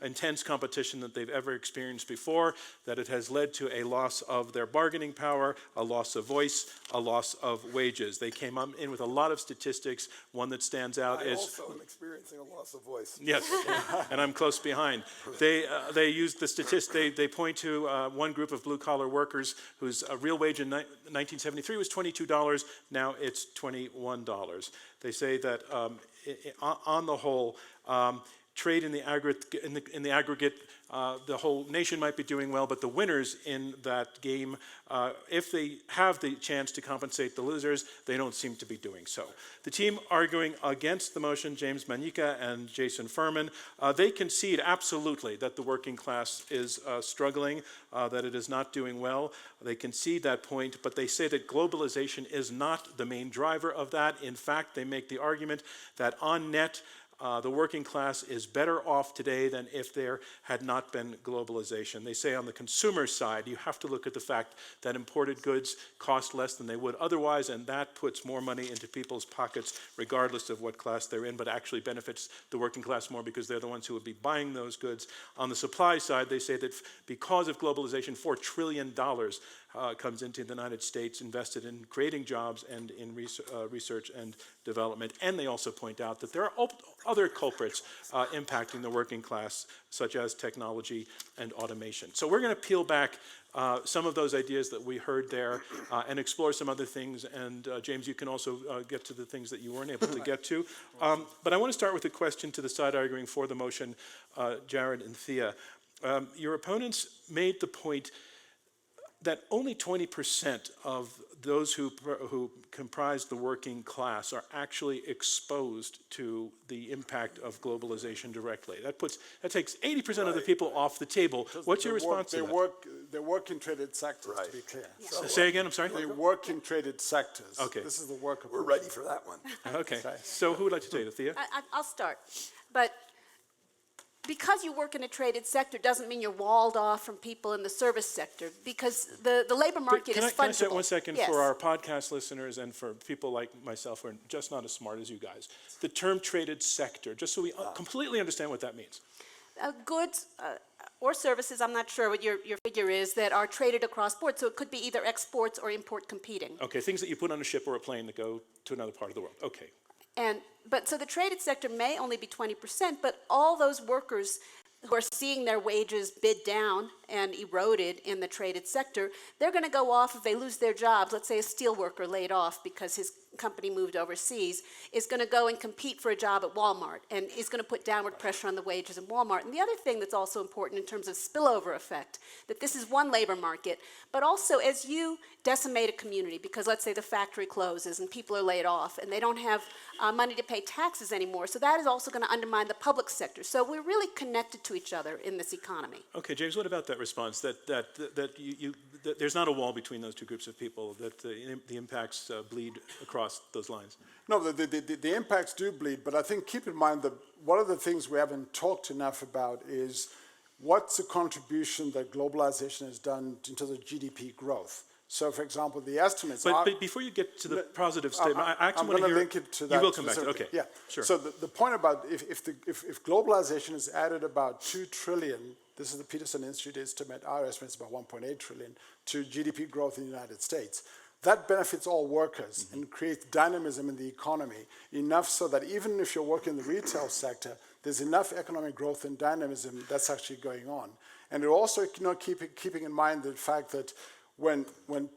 intense competition than they've ever experienced before, that it has led to a loss of their bargaining power, a loss of voice, a loss of wages. They came in with a lot of statistics. One that stands out I is... also am experiencing a loss of voice. Yes, and I'm close behind. They use the statistics. They point to one group of blue-collar workers whose real wage in 1973 was $22. Now it's $21. They say that on the whole, trade in the aggregate, the whole nation might be doing well, but the winners in that game, if they have the chance to compensate the losers, they don't seem to be doing so. The team arguing against the motion, James Manika and Jason Furman, they concede absolutely that the working class is struggling, that it is not doing well. They concede that point, but they say that globalization is not the main driver of that. In fact, they make the argument that on net, the working class is better off today than if there had not been globalization. They say on the consumer side, you have to look at the fact that imported goods cost less than they would otherwise, and that puts more money into people's pockets regardless of what class they're in, but actually benefits the working class more because they're the ones who would be buying those goods. On the supply side, they say that because of globalization, $4 trillion comes into the United States invested in creating jobs and in research and development. And they also point out that there are other culprits impacting the working class, such as technology and automation. So we're going to peel back some of those ideas that we heard there and explore some other things. And James, you can also get to the things that you weren't able to get to. But I want to start with a question to the side arguing for the motion, Jared and Thea. Your opponents made the point that only 20% of those who comprise the working class are actually exposed to the impact of globalization directly. That takes 80% of the people off the table. What's your response to that? They work in traded sectors, to be clear. Say again, I'm sorry? They work in traded sectors. Okay. This is the work of. We're ready for that one. Okay. So who would like to take it? Thea? I'll start. But because you work in a traded sector doesn't mean you're walled off from people in the service sector, because the labor market is fungible. Can I say 1 second Yes. for our podcast listeners and for people like myself who are just not as smart as you guys? The term traded sector, just so we completely understand what that means. Goods or services, I'm not sure what your figure is, that are traded across board. So it could be either exports or import competing. Okay, things that you put on a ship or a plane that go to another part of the world. Okay. But so the traded sector may only be 20%, but all those workers who are seeing their wages bid down and eroded in the traded sector, they're going to go off if they lose their jobs. Let's say a steel worker laid off because his company moved overseas, is going to go and compete for a job at Walmart and is going to put downward pressure on the wages in Walmart. And the other thing that's also important in terms of spillover effect, that this is one labor market, but also as you decimate a community, because let's say the factory closes and people are laid off and they don't have money to pay taxes anymore, so that is also going to undermine the public sector. So we're really connected to each other in this economy. Okay, James, what about that response, that there's not a wall between those two groups of people, that the impacts bleed across those lines? No, the impacts do bleed, but I think keep in mind that one of the things we haven't talked enough about is what's the contribution that globalization has done in terms of GDP growth. So, for example, the estimates are... But before you get to the positive statement, I actually want to hear... I'm going to link it to that. You will come back to it, okay. Yeah, sure. So the point about if globalization has added about 2 trillion, this is the Peterson Institute estimate, our estimate is about 1.8 trillion, to GDP growth in the United States. That benefits all workers and creates dynamism in the economy, enough so that even if you're working in the retail sector, there's enough economic growth and dynamism that's actually going on. And it also, keeping in mind the fact that when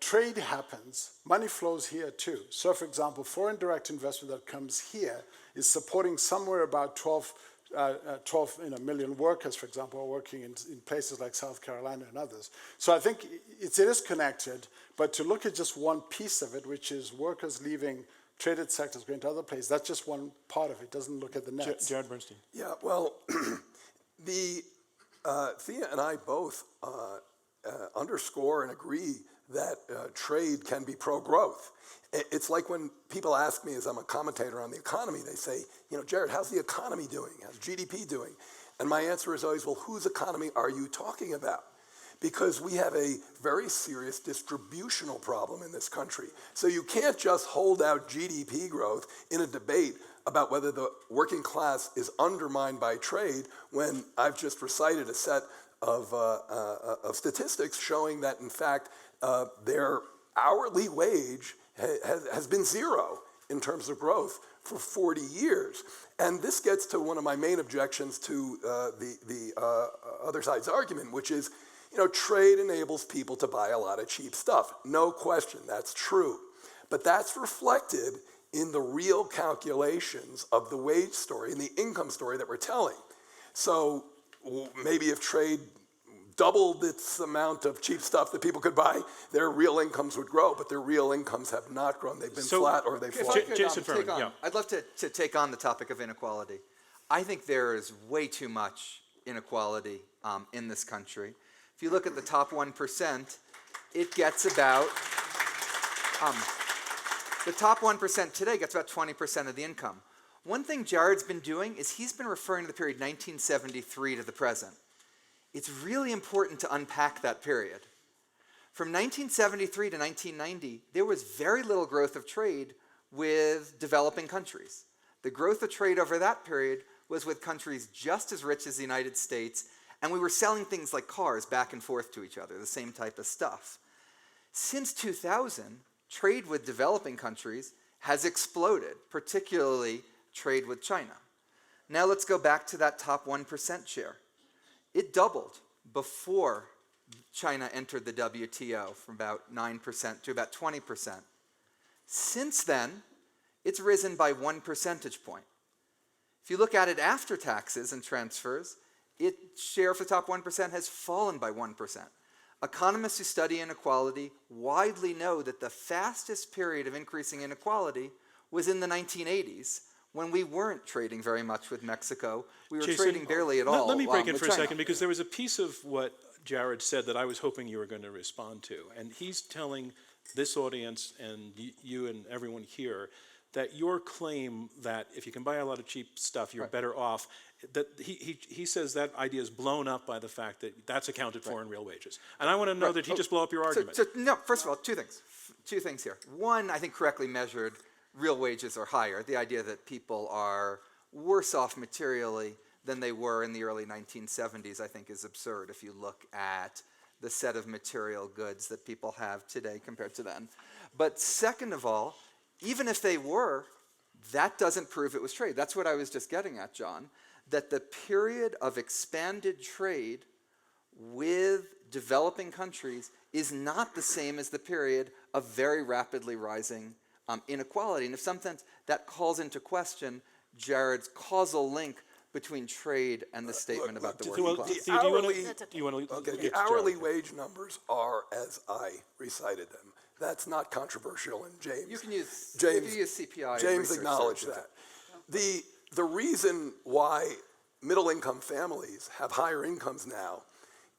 trade happens, money flows here too. So, for example, foreign direct investment that comes here is supporting somewhere about 12 million workers, for example, are working in places like South Carolina and others. So I think it is connected, but to look at just one piece of it, which is workers leaving traded sectors going to other places, that's just one part of it. It doesn't look at the nets. Jared Bernstein. Yeah, well, Thea and I both underscore and agree that trade can be pro-growth. It's like when people ask me, as I'm a commentator on the economy, they say, Jared, how's the economy doing? How's GDP doing? And my answer is always, well, whose economy are you talking about? Because we have a very serious distributional problem in this country. So you can't just hold out GDP growth in a debate about whether the working class is undermined by trade when I've just recited a set of statistics showing that, in fact, their hourly wage has been zero in terms of growth for 40 years. And this gets to one of my main objections to the other side's argument, which is, trade enables people to buy a lot of cheap stuff. No question, that's true. But that's reflected in the real calculations of the wage story and the income story that we're telling. So maybe if trade doubled its amount of cheap stuff that people could buy, their real incomes would grow, but their real incomes have not grown. They've been flat or they've fallen. Jason Furman, yeah. I'd love to take on the topic of inequality. I think there is way too much inequality in this country. If you look at the top 1%, it gets about, the top 1% today gets about 20% of the income. One thing Jared's been doing is he's been referring to the period 1973 to the present. It's really important to unpack that period. From 1973 to 1990, there was very little growth of trade with developing countries. The growth of trade over that period was with countries just as rich as the United States, and we were selling things like cars back and forth to each other, the same type of stuff. Since 2000, trade with developing countries has exploded, particularly trade with China. Now let's go back to that top 1% share. It doubled before China entered the WTO from about 9% to about 20%. Since then, it's risen by 1 percentage point. If you look at it after taxes and transfers, its share of the top 1% has fallen by 1%. Economists who study inequality widely know that the fastest period of increasing inequality was in the 1980s, when we weren't trading very much with Mexico. We were Jason, trading barely at all. Let me break in with for a China. second, because there was a piece of what Jared said that I was hoping you were going to respond to. And he's telling this audience and you and everyone here that your claim that if you can buy a lot of cheap stuff, you're better off, that he says that idea is blown up by the fact that that's accounted for in real wages. And I want to know that he just blow up your argument. No, first of all, two things. Two things here. One, I think correctly measured, real wages are higher. The idea that people are worse off materially than they were in the early 1970s, I think, is absurd if you look at the set of material goods that people have today compared to then. But second of all, even if they were, that doesn't prove it was trade. That's what I was just getting at, John, that the period of expanded trade with developing countries is not the same as the period of very rapidly rising inequality. And in some sense, that calls into question Jared's causal link between trade and the statement about the working class. Thea, do you want to Okay, the hourly wage numbers are as I recited them. That's not controversial, and James. You can use CPI. James research acknowledged services. that. The reason why middle-income families have higher incomes now,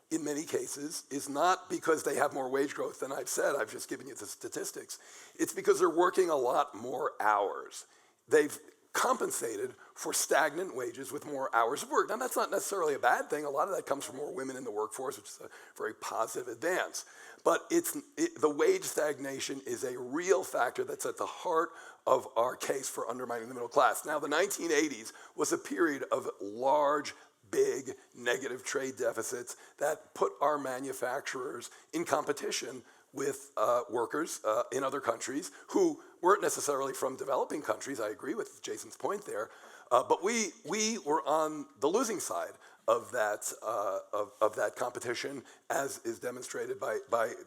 in many cases, is not because they have more wage growth than I've said. I've just given you the statistics. It's because they're working a lot more hours. They've compensated for stagnant wages with more hours of work. Now, that's not necessarily a bad thing. A lot of that comes from more women in the workforce, which is a very positive advance. But the wage stagnation is a real factor that's at the heart of our case for undermining the middle class. Now, the 1980s was a period of large, big negative trade deficits that put our manufacturers in competition with workers in other countries who weren't necessarily from developing countries. I agree with Jason's point there. But we were on the losing side of that competition, as is demonstrated by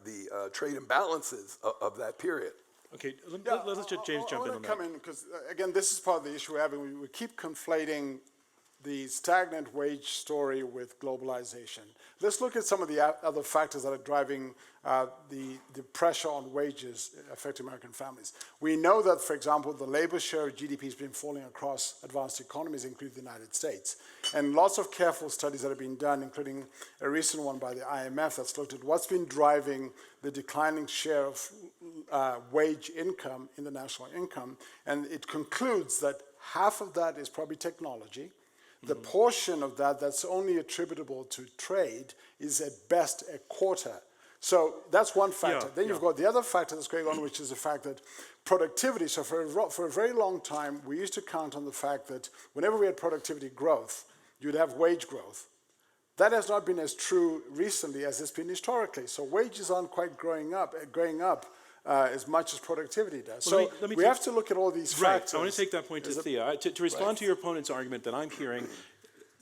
the trade imbalances of that period. Okay, let's let James jump in on that. come in, because, again, this is part of the issue we're having. We keep conflating the stagnant wage story with globalization. Let's look at some of the other factors that are driving the pressure on wages affecting American families. We know that, for example, the labor share of GDP has been falling across advanced economies, including the United States. And lots of careful studies that have been done, including a recent one by the IMF that's looked at what's been driving the declining share of wage income in the national income. And it concludes that half of that is probably technology. The portion of that that's only attributable to trade is at best a quarter. So that's one factor. Then you've got the other factor that's going on, which is the fact that productivity. So for a very long time, we used to count on the fact that whenever we had productivity growth, you'd have wage growth. That has not been as true recently as it's been historically. So wages aren't quite going up as much as productivity does. Well, So let me we take- have to look at all these factors. I want to take that point to Thea. To respond to your opponent's argument that I'm hearing,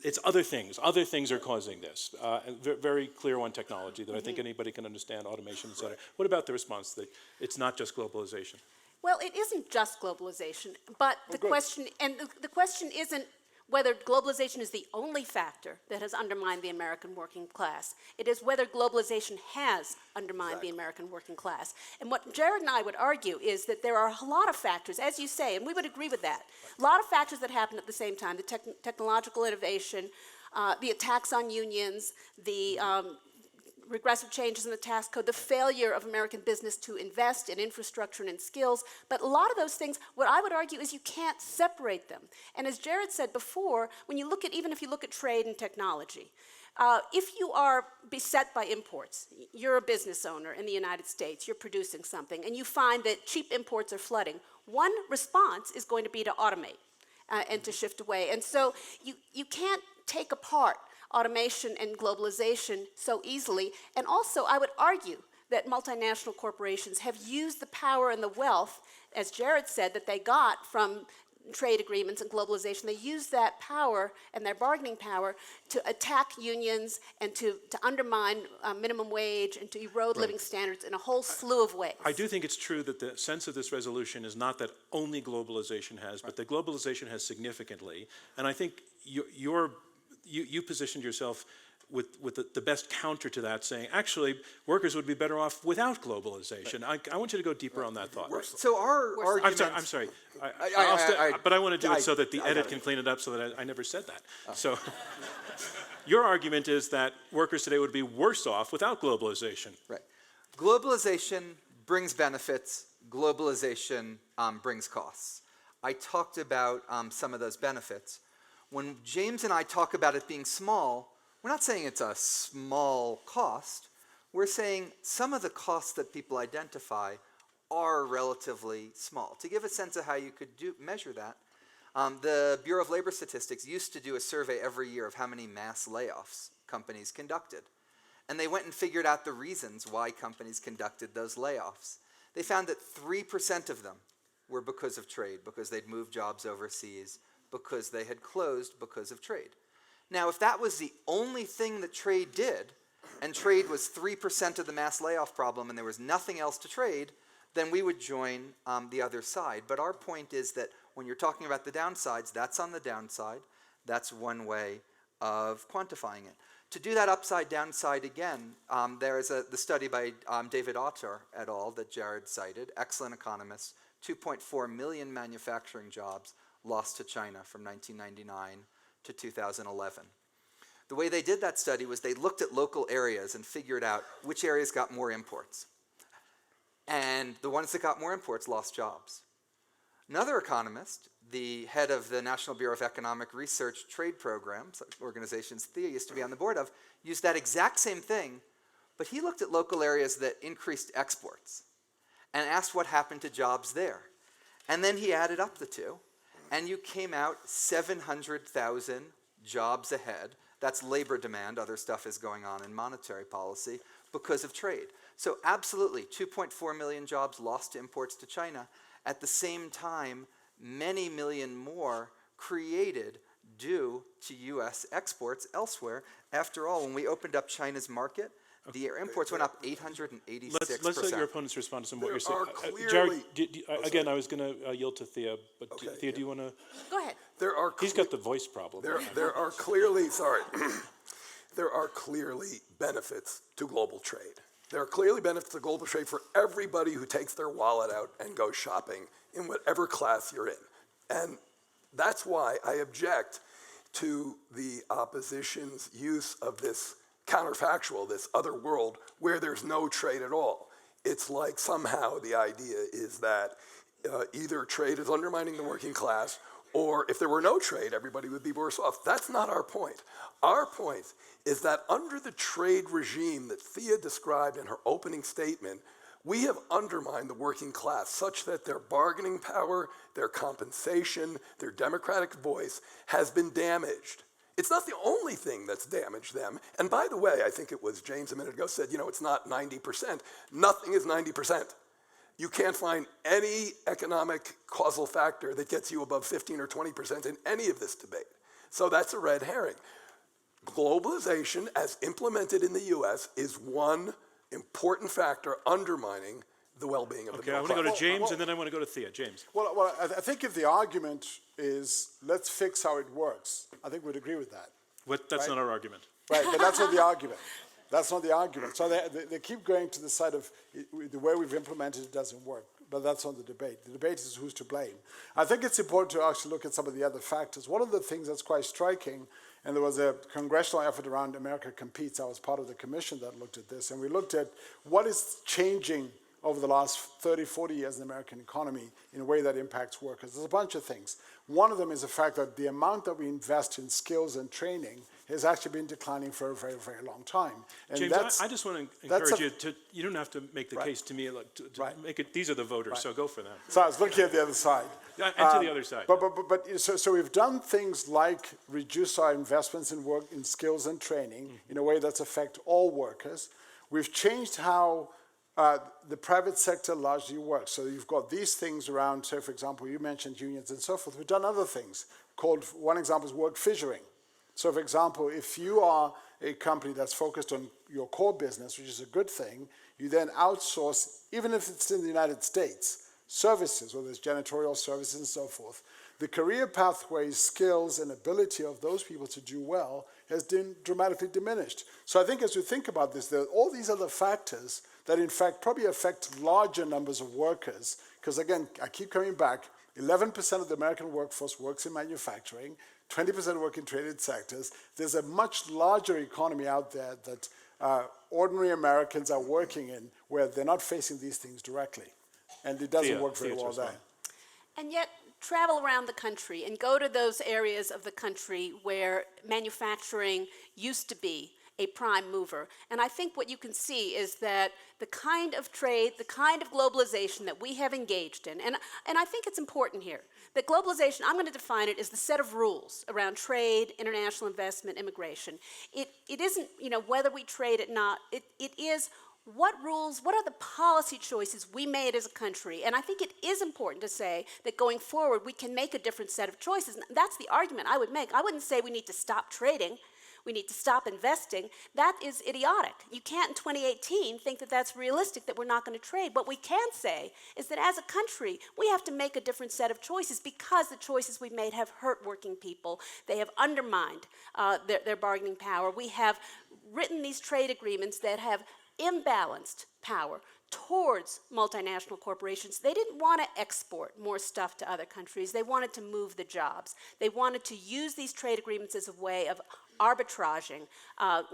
it's other things. Other things are causing this. Very clear on technology that I think anybody can understand, automation, et cetera. What about the response that it's not just globalization? Well, it isn't just globalization, but the question isn't whether globalization is the only factor that has undermined the American working class. It is whether globalization has undermined the American working class. And what Jared and I would argue is that there are a lot of factors, as you say, and we would agree with that, a lot of factors that happen at the same time, the technological innovation, the attacks on unions, the regressive changes in the tax code, the failure of American business to invest in infrastructure and in skills. But a lot of those things, what I would argue is you can't separate them. And as Jared said before, when you look at, even if you look at trade and technology, if you are beset by imports, you're a business owner in the United States, you're producing something, and you find that cheap imports are flooding, one response is going to be to automate and to shift away. And so you can't take apart automation and globalization so easily. And also, I would argue that multinational corporations have used the power and the wealth, as Jared said, that they got from trade agreements and globalization. They use that power and their bargaining power to attack unions and to undermine minimum wage and to erode living standards in a whole slew of ways. I do think it's true that the sense of this resolution is not that only globalization has, but that globalization has significantly. And I think you positioned yourself with the best counter to that, saying, actually, workers would be better off without globalization. I want you to go deeper on that thought. So our argument. I'm sorry. I- But I want to do it so that the I edit got can it. clean it up so that I never said that. So your argument is that workers today would be worse off without globalization. Right. Globalization brings benefits. Globalization brings costs. I talked about some of those benefits. When James and I talk about it being small, we're not saying it's a small cost. We're saying some of the costs that people identify are relatively small. To give a sense of how you could measure that, the Bureau of Labor Statistics used to do a survey every year of how many mass layoffs companies conducted. And they went and figured out the reasons why companies conducted those layoffs. They found that 3% of them were because of trade, because they'd moved jobs overseas, because they had closed because of trade. Now, if that was the only thing that trade did, and trade was 3% of the mass layoff problem and there was nothing else to trade, then we would join the other side. But our point is that when you're talking about the downsides, that's on the downside. That's one way of quantifying it. To do that upside downside again, there is the study by David Autor et al. That Jared cited, excellent economists, 2.4 million manufacturing jobs lost to China from 1999 to 2011. The way they did that study was they looked at local areas and figured out which areas got more imports. And the ones that got more imports lost jobs. Another economist, the head of the National Bureau of Economic Research trade programs, organizations Thea used to be on the board of, used that exact same thing, but he looked at local areas that increased exports and asked what happened to jobs there. And then he added up the two, and you came out 700,000 jobs ahead. That's labor demand. Other stuff is going on in monetary policy because of trade. So absolutely, 2.4 million jobs lost to imports to China. At the same time, many million more created due to U.S. exports elsewhere. After all, when we opened up China's market, the imports went up 886%. Let's let your opponents respond to some of what There you're saying. are Jared, clearly- again, I was going to yield to Thea, but Okay, Thea, do you want to? Go ahead. There are He's got the voice problem. There are clearly, sorry, there are clearly benefits to global trade. There are clearly benefits to global trade for everybody who takes their wallet out and goes shopping in whatever class you're in. And that's why I object to the opposition's use of this counterfactual, this other world where there's no trade at all. It's like somehow the idea is that either trade is undermining the working class, or if there were no trade, everybody would be worse off. That's not our point. Our point is that under the trade regime that Thea described in her opening statement, we have undermined the working class such that their bargaining power, their compensation, their democratic voice has been damaged. It's not the only thing that's damaged them. And by the way, I think it was James a minute ago said, it's not 90%. Nothing is 90%. You can't find any economic causal factor that gets you above 15 or 20% in any of this debate. So that's a red herring. Globalization, as implemented in the US, is one important factor undermining the well-being of the Okay, I middle want to go class. to James, and then I want to go to Thea. James. Well, I think if the argument is let's fix how it works, I think we'd agree with that. That's Right. not our argument. Right, but that's not the argument. That's not the argument. So they keep going to the side of the way we've implemented it doesn't work. but that's not the debate. The debate is who's to blame. I think it's important to actually look at some of the other factors. One of the things that's quite striking, and there was a congressional effort around America Competes. I was part of the commission that looked at this, and we looked at what is changing over the last 30, 40 years in the American economy in a way that impacts workers. There's a bunch of things. One of them is the fact that the amount that we invest in skills and training has actually been declining for a very, very long time. And James, I just want to encourage you to, you don't have to make the case to me, like, to make it, these are the voters, so go for them. So I was looking at the other side. And to the other side. So we've done things like reduce our investments in work, in skills and training in a way that's affect all workers. We've changed how the private sector largely works. So you've got these things around, so for example, you mentioned unions and so forth. We've done other things called, one example is work fissuring. So for example, if you are a company that's focused on your core business, which is a good thing, you then outsource, even if it's in the United States, services, whether it's janitorial services and so forth. The career pathways, skills, and ability of those people to do well has been dramatically diminished. So I think as we think about this, there are all these other factors that in fact probably affect larger numbers of workers. Because again, I keep coming back, 11% of the American workforce works in manufacturing, 20% work in traded sectors. There's a much larger economy out there that ordinary Americans are working in where they're not facing these things directly. And it doesn't work very well there. And yet, travel around the country and go to those areas of the country where manufacturing used to be a prime mover. And I think what you can see is that the kind of trade, the kind of globalization that we have engaged in, and I think it's important here, that globalization, I'm going to define it as the set of rules around trade, international investment, immigration. It isn't, whether we trade it or not, it is what rules, what are the policy choices we made as a country? And I think it is important to say that going forward, we can make a different set of choices. And that's the argument I would make. I wouldn't say we need to stop trading. We need to stop investing. That is idiotic. You can't in 2018 think that that's realistic, that we're not going to trade. What we can say is that as a country, we have to make a different set of choices because the choices we've made have hurt working people. They have undermined their bargaining power. We have written these trade agreements that have imbalanced power towards multinational corporations. They didn't want to export more stuff to other countries. They wanted to move the jobs. They wanted to use these trade agreements as a way of arbitraging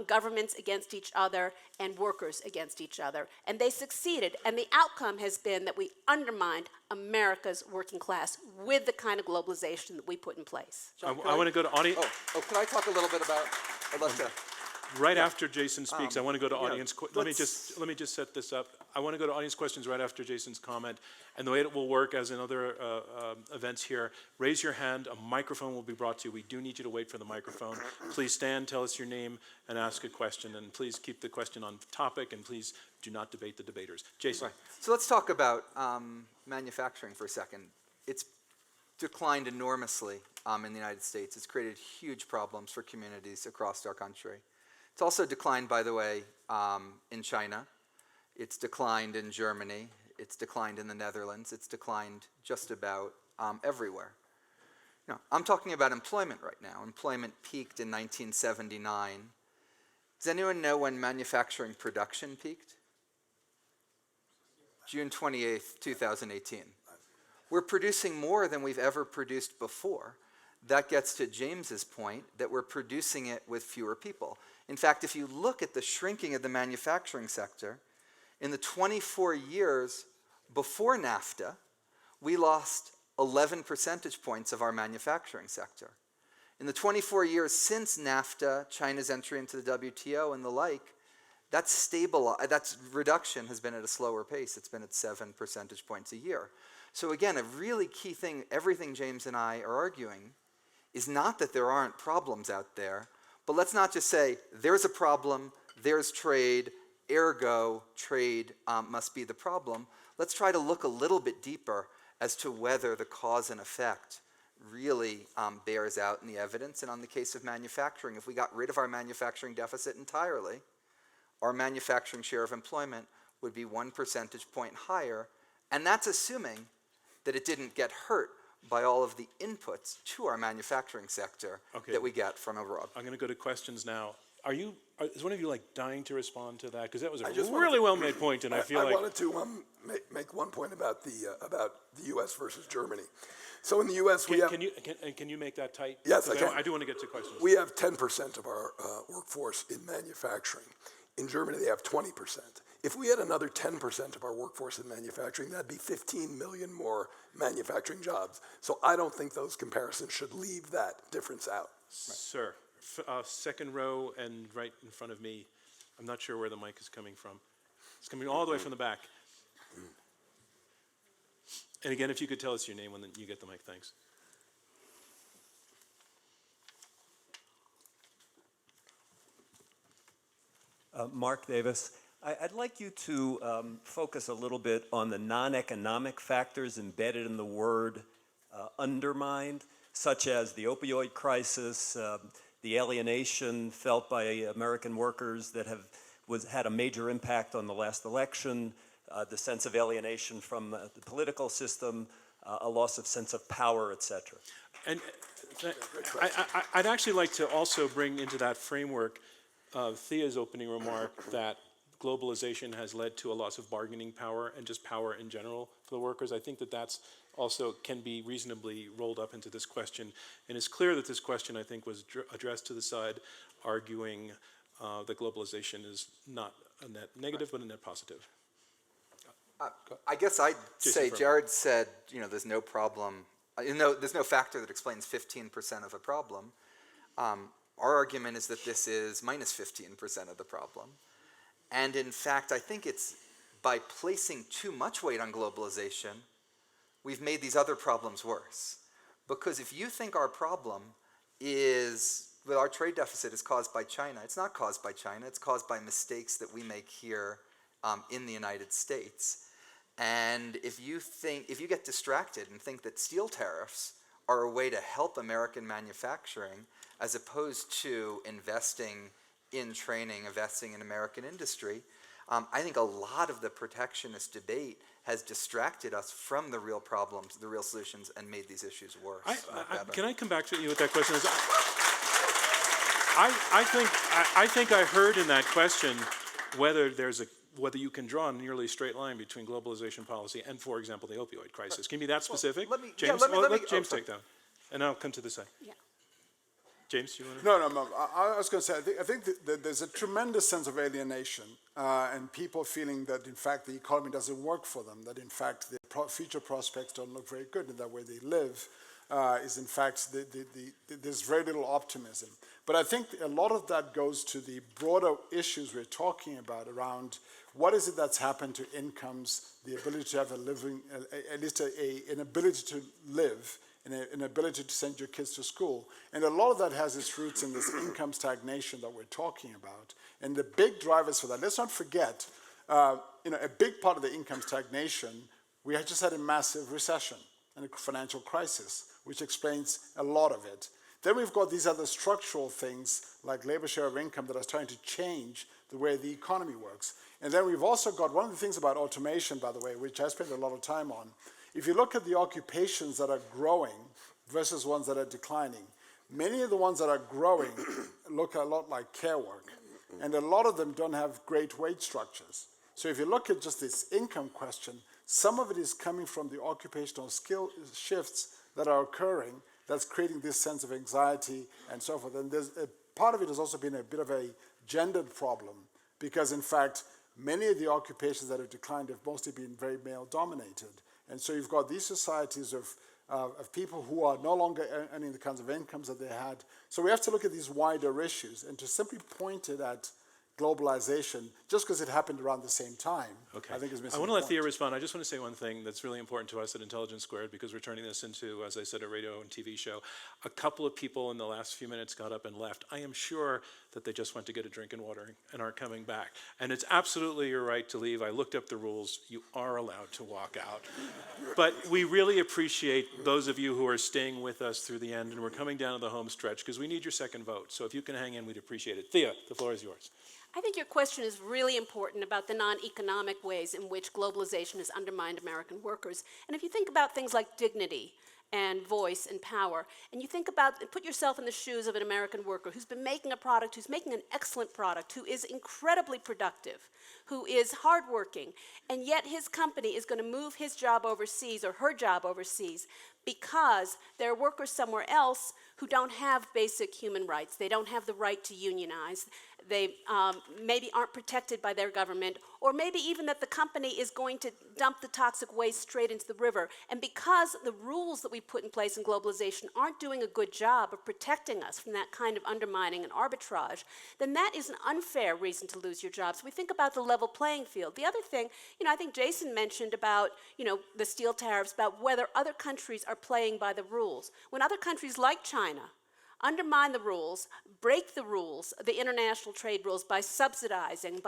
governments against each other and workers against each other. And they succeeded. And the outcome has been that we undermined America's working class with the kind of globalization that we put in place. I want to go to audience. Oh, can I talk a little bit about, I'd love to. Right after Jason speaks, I want to go to audience. Let me just set this up. I want to go to audience questions right after Jason's comment. And the way it will work, as in other events here, raise your hand. A microphone will be brought to you. We do need you to wait for the microphone. Please stand, tell us your name, and ask a question. And please keep the question on topic. And please do not debate the debaters. Jason. Right. So let's talk about manufacturing for a second. It's declined enormously in the United States. It's created huge problems for communities across our country. It's also declined, by the way, in China. It's declined in Germany. It's declined in the Netherlands. It's declined just about everywhere. Now, I'm talking about employment right now. Employment peaked in 1979. Does anyone know when manufacturing production peaked? June 28th, 2018. We're producing more than we've ever produced before. That gets to James's point that we're producing it with fewer people. In fact, if you look at the shrinking of the manufacturing sector, in the 24 years before NAFTA, we lost 11 percentage points of our manufacturing sector. In the 24 years since NAFTA, China's entry into the WTO and the like, that reduction has been at a slower pace. It's been at 7 percentage points a year. So again, a really key thing, everything James and I are arguing, is not that there aren't problems out there, but let's not just say, there's a problem, there's trade, ergo trade must be the problem. Let's try to look a little bit deeper as to whether the cause and effect really bears out in the evidence. And on the case of manufacturing, if we got rid of our manufacturing deficit entirely, our manufacturing share of employment would be 1 percentage point higher. And that's assuming that it didn't get hurt by all of the inputs to our manufacturing sector that we get from abroad. I'm going to go to questions now. is one of you like dying to respond to that? Because that was a I just wanted really to- well-made point, and I feel like... wanted to make one point about the U.S. versus Germany. So in the U.S. we have Can you make that tight? Yes, I 'Cause can. I do want to get to questions. we have 10% of our workforce in manufacturing. In Germany, they have 20%. If we had another 10% of our workforce in manufacturing, that'd be 15 million more manufacturing jobs. So I don't think those comparisons should leave that difference out. Sir, second row and right in front of me. I'm not sure where the mic is coming from. It's coming all the way from the back. And again, if you could tell us your name when you get the mic, thanks. Mark Davis. I'd like you to focus a little bit on the non-economic factors embedded in the word undermined, such as the opioid crisis, the alienation felt by American workers that had a major impact on the last election, the sense of alienation from the political system, a loss of sense of power, et cetera. And I'd actually like to also bring into that framework Thea's opening remark that globalization has led to a loss of bargaining power and just power in general for the workers. I think that that's also can be reasonably rolled up into this question. And it's clear that this question, I think, was addressed to the side arguing that globalization is not a net negative, but a net positive. I guess I'd Jason say Furman. Jared said, there's no problem, there's no factor that explains 15% of a problem. Our argument is that this is minus 15% of the problem. And in fact, I think it's by placing too much weight on globalization, we've made these other problems worse. Because if you think our problem is, well, our trade deficit is caused by China, it's not caused by China, it's caused by mistakes that we make here in the United States. And if you get distracted and think that steel tariffs are a way to help American manufacturing as opposed to investing in training, investing in American industry, I think a lot of the protectionist debate has distracted us from the real problems, the real solutions, and made these issues worse. Can I come back to you with that question? I think I heard in that question whether you can draw a nearly straight line between globalization policy and, for example, the opioid crisis. Can you be that specific? let me- James, yeah, let me- let James sorry. take that, and I'll come to this side. Yeah. James, you want to? No. I was going to say, I think that there's a tremendous sense of alienation and people feeling that, in fact, the economy doesn't work for them, that, in fact, the future prospects don't look very good, and that where they live is, in fact, there's very little optimism. But I think a lot of that goes to the broader issues we're talking about around what is it that's happened to incomes, the ability to have a living, at least an ability to live, an ability to send your kids to school. And a lot of that has its roots in this income stagnation that we're talking about. And the big drivers for that, let's not forget, a big part of the income stagnation, we had just had a massive recession and a financial crisis, which explains a lot of it. Then we've got these other structural things like labor share of income that are starting to change the way the economy works. And then we've also got one of the things about automation, by the way, which I spend a lot of time on. If you look at the occupations that are growing versus ones that are declining, many of the ones that are growing look a lot like care work. And a lot of them don't have great wage structures. So if you look at just this income question, some of it is coming from the occupational skill shifts that are occurring that's creating this sense of anxiety and so forth. And there's part of it has also been a bit of a gendered problem because, in fact, many of the occupations that have declined have mostly been very male-dominated. And so you've got these societies of people who are no longer earning the kinds of incomes that they had. So we have to look at these wider issues, and to simply point it at globalization, just because it happened around the same time, Okay. I think is missing I want to the let point. Thea respond. I just want to say one thing that's really important to us at Intelligence Squared because we're turning this into, as I said, a radio and TV show. A couple of people in the last few minutes got up and left. I am sure that they just went to get a drink and water and aren't coming back. And it's absolutely your right to leave. I looked up the rules. You are allowed to walk out. But we really appreciate those of you who are staying with us through the end, and we're coming down to the home stretch because we need your second vote. So if you can hang in, we'd appreciate it. Thea, the floor is yours. I think your question is really important about the non-economic ways in which globalization has undermined American workers. And if you think about things like dignity and voice and power. And you think about, put yourself in the shoes of an American worker who's been making a product, who's making an excellent product, who is incredibly productive, who is hardworking, and yet his company is going to move his job overseas or her job overseas because there are workers somewhere else who don't have basic human rights. They don't have the right to unionize. They maybe aren't protected by their government, or maybe even that the company is going to dump the toxic waste straight into the river. And because the rules that we put in place in globalization aren't doing a good job of protecting us from that kind of undermining and arbitrage, then that is an unfair reason to lose your job. So we think about the level playing field. The other thing, I think Jason mentioned about, the steel tariffs, about whether other countries are playing by the rules. When other countries like China undermine the rules, break the rules, the international trade rules, by subsidizing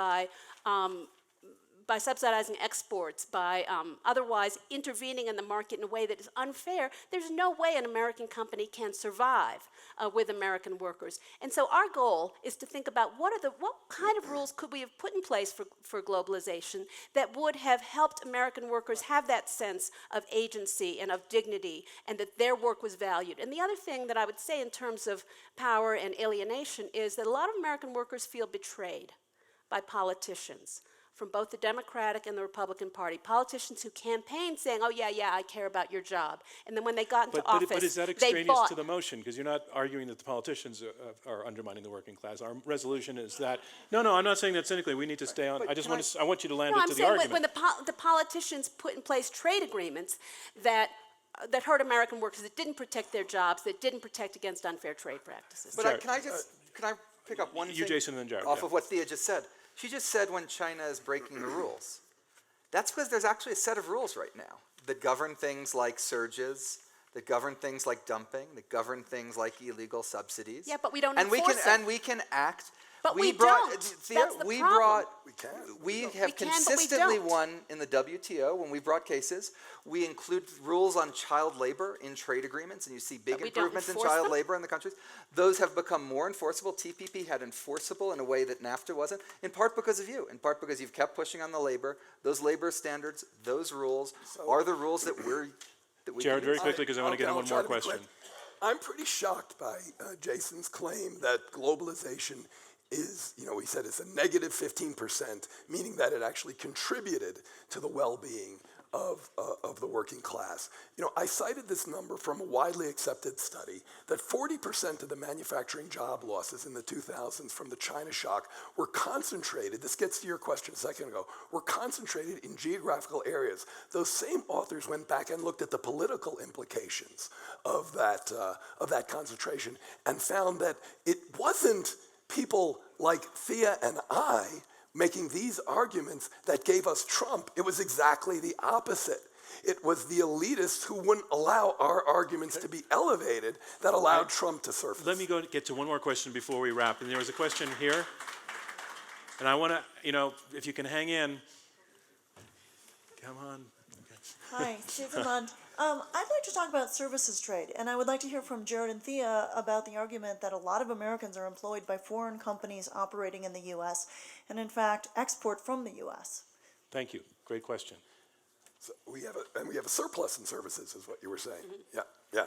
exports, by otherwise intervening in the market in a way that is unfair, there's no way an American company can survive with American workers. And so our goal is to think about what kind of rules could we have put in place for globalization that would have helped American workers have that sense of agency and of dignity, and that their work was valued. And the other thing that I would say in terms of power and alienation is that a lot of American workers feel betrayed by politicians from both the Democratic and the Republican Party. Politicians who campaigned saying, oh, yeah, I care about your job. And then when they got into office, but is that they extraneous bought. to the motion? Because you're not arguing that the politicians are undermining the working class. Our resolution is that, no, I'm not saying that cynically. We need to stay on. I want you to land No, it I'm to the saying argument. when the politicians put in place trade agreements that hurt American workers, that didn't protect their jobs, that didn't protect against unfair trade practices. But Jared. can I pick up one You, thing Jason, and then Jared, off yeah. of what Thea just said? She just said when China is breaking the rules. That's because there's actually a set of rules right now that govern things like surges, that govern things like dumping, that govern things like illegal subsidies. Yeah, but we don't and enforce them. And we can act. But we brought, don't. Thea, That's the we problem. brought. We can. We have We can, but we consistently don't. won in the WTO when we brought cases. We include rules on child labor in trade agreements, and you see big But we don't improvements in enforce child them? labor in the countries. Those have become more enforceable. TPP had enforceable in a way that NAFTA wasn't, in part because of you, in part because you've kept pushing on the labor. Those labor standards, those rules are the rules that we Jared, can very use. quickly, because I want to get in I'll one try more to be question. quick. I'm pretty shocked by Jason's claim that globalization is, he said it's a negative 15%, meaning that it actually contributed to the well-being of the working class. I cited this number from a widely accepted study that 40% of the manufacturing job losses in the 2000s from the China shock were concentrated, this gets to your question a second ago, were concentrated in geographical areas. Those same authors went back and looked at the political implications of that concentration and found that it wasn't people like Thea and I making these arguments that gave us Trump. It was exactly the opposite. It was the elitists who wouldn't allow our arguments to be elevated that allowed Trump to surface. Let me get to one more question before we wrap. And there was a question here. And I want to, if you can hang in. Come on. Hi, Susan Lund. I'd like to talk about services trade, and I would like to hear from Jared and Thea about the argument that a lot of Americans are employed by foreign companies operating in the U.S. and, in fact, export from the U.S. Thank you. Great question. So we have a surplus in services, is what you were saying. Yeah.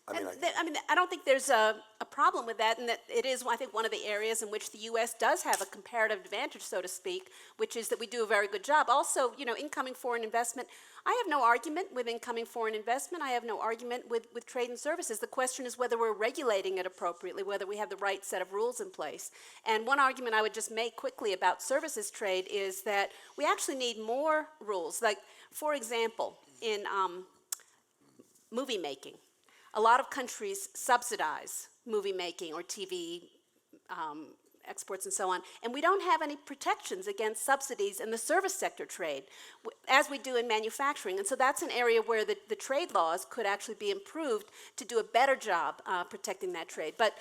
I don't think there's a problem with that, and that it is, I think, one of the areas in which the U.S. does have a comparative advantage, so to speak, which is that we do a very good job. Also, incoming foreign investment, I have no argument with incoming foreign investment. I have no argument with trade and services. The question is whether we're regulating it appropriately, whether we have the right set of rules in place. And one argument I would just make quickly about services trade is that we actually need more rules. Like, for example, in movie making, a lot of countries subsidize movie making or TV exports and so on, and we don't have any protections against subsidies in the service sector trade, as we do in manufacturing. And so that's an area where the trade laws could actually be improved to do a better job protecting that trade. But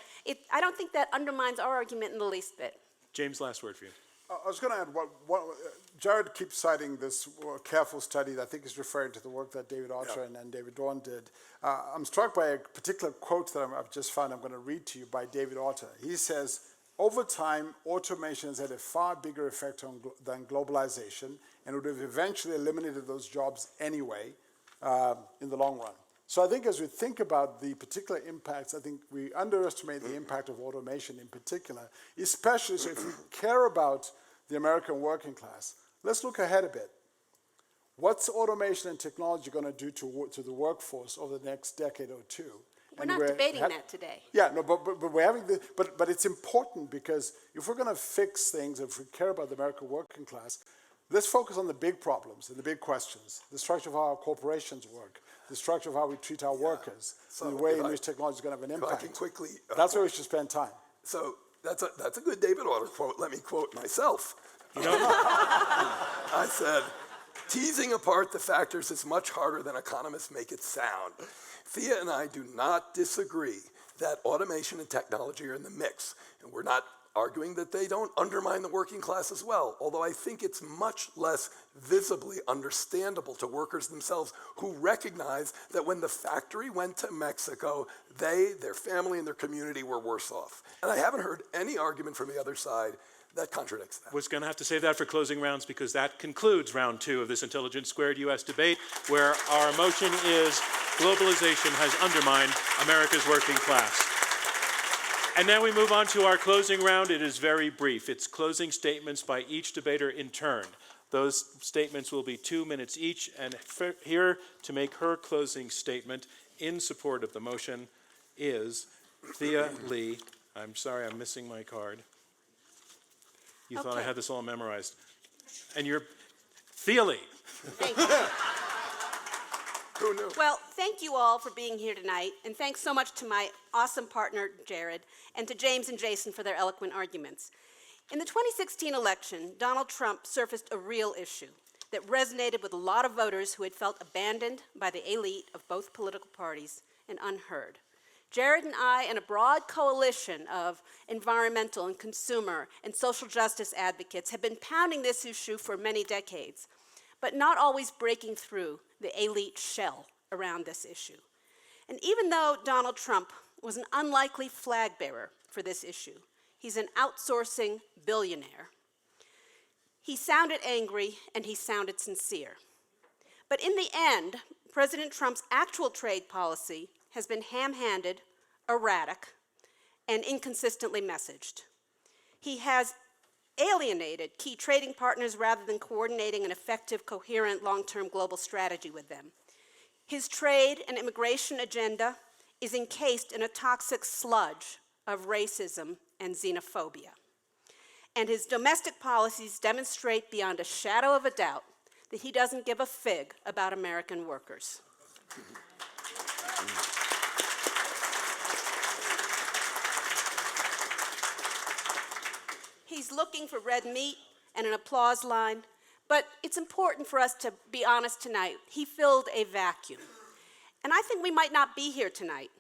I don't think that undermines our argument in the least bit. James, last word for you. I was going to add, Jared keeps citing this careful study that I think is referring to the work that David Archer and David Dorn did. I'm struck by a particular quote that I've just found. I'm going to read to you by David Archer. He says, over time, automation has had a far bigger effect than globalization and would have eventually eliminated those jobs anyway in the long run. So I think as we think about the particular impacts, I think we underestimate the impact of automation in particular, especially so if we care about the American working class. Let's look ahead a bit. What's automation and technology going to do to the workforce over the next decade or two? We're not debating that today. Yeah, no, but we're having but it's important because if we're going to fix things, if we care about the American working class, let's focus on the big problems and the big questions. The structure of how our corporations work, the structure of how we treat our workers, So and the way if in I- which technology is going to have an If I impact. can quickly, That's where we should spend time. so that's a good David Order quote. Let me quote myself. I said, teasing apart the factors is much harder than economists make it sound. Thea and I do not disagree that automation and technology are in the mix, and we're not arguing that they don't undermine the working class as well, although I think it's much less visibly understandable to workers themselves who recognize that when the factory went to Mexico, they, their family, and their community were worse off. And I haven't heard any argument from the other side that contradicts that. Was going to have to save that for closing rounds because that concludes round 2 of this Intelligence Squared U.S. debate, where our motion is globalization has undermined America's working class. And now we move on to our closing round. It is very brief. It's closing statements by each debater in turn. Those statements will be 2 minutes each, and here to make her closing statement in support of the motion is Thea Lee. I'm sorry, I'm missing my card. You thought I Okay. had this all memorized. And you're Thea Lee. Thank you. Who knew? Well, thank you all for being here tonight, and thanks so much to my awesome partner, Jared, and to James and Jason for their eloquent arguments. In the 2016 election, Donald Trump surfaced a real issue that resonated with a lot of voters who had felt abandoned by the elite of both political parties and unheard. Jared and I and a broad coalition of environmental and consumer and social justice advocates have been pounding this issue for many decades, but not always breaking through the elite shell around this issue. And even though Donald Trump was an unlikely flag bearer for this issue, he's an outsourcing billionaire. He sounded angry and he sounded sincere. But in the end, President Trump's actual trade policy has been ham-handed, erratic, and inconsistently messaged. He has alienated key trading partners rather than coordinating an effective, coherent, long-term global strategy with them. His trade and immigration agenda is encased in a toxic sludge of racism and xenophobia. And his domestic policies demonstrate beyond a shadow of a doubt that he doesn't give a fig about American workers. He's looking for red meat and an applause line, but it's important for us to be honest tonight. He filled a vacuum. And I think we might not be here tonight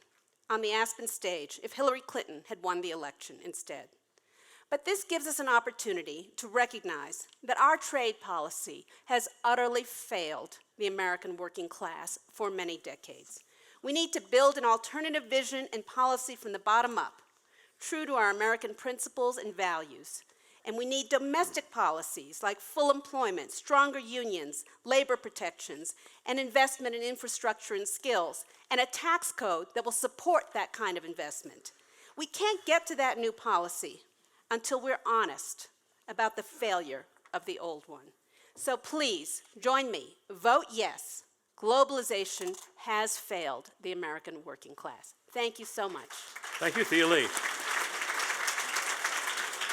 on the Aspen stage if Hillary Clinton had won the election instead. But this gives us an opportunity to recognize that our trade policy has utterly failed the American working class for many decades. We need to build an alternative vision and policy from the bottom up, true to our American principles and values. And we need domestic policies like full employment, stronger unions, labor protections, and investment in infrastructure and skills, and a tax code that will support that kind of investment. We can't get to that new policy until we're honest about the failure of the old one. So please, join me, vote yes. Globalization has failed the American working class. Thank you so much. Thank you, Thea Lee.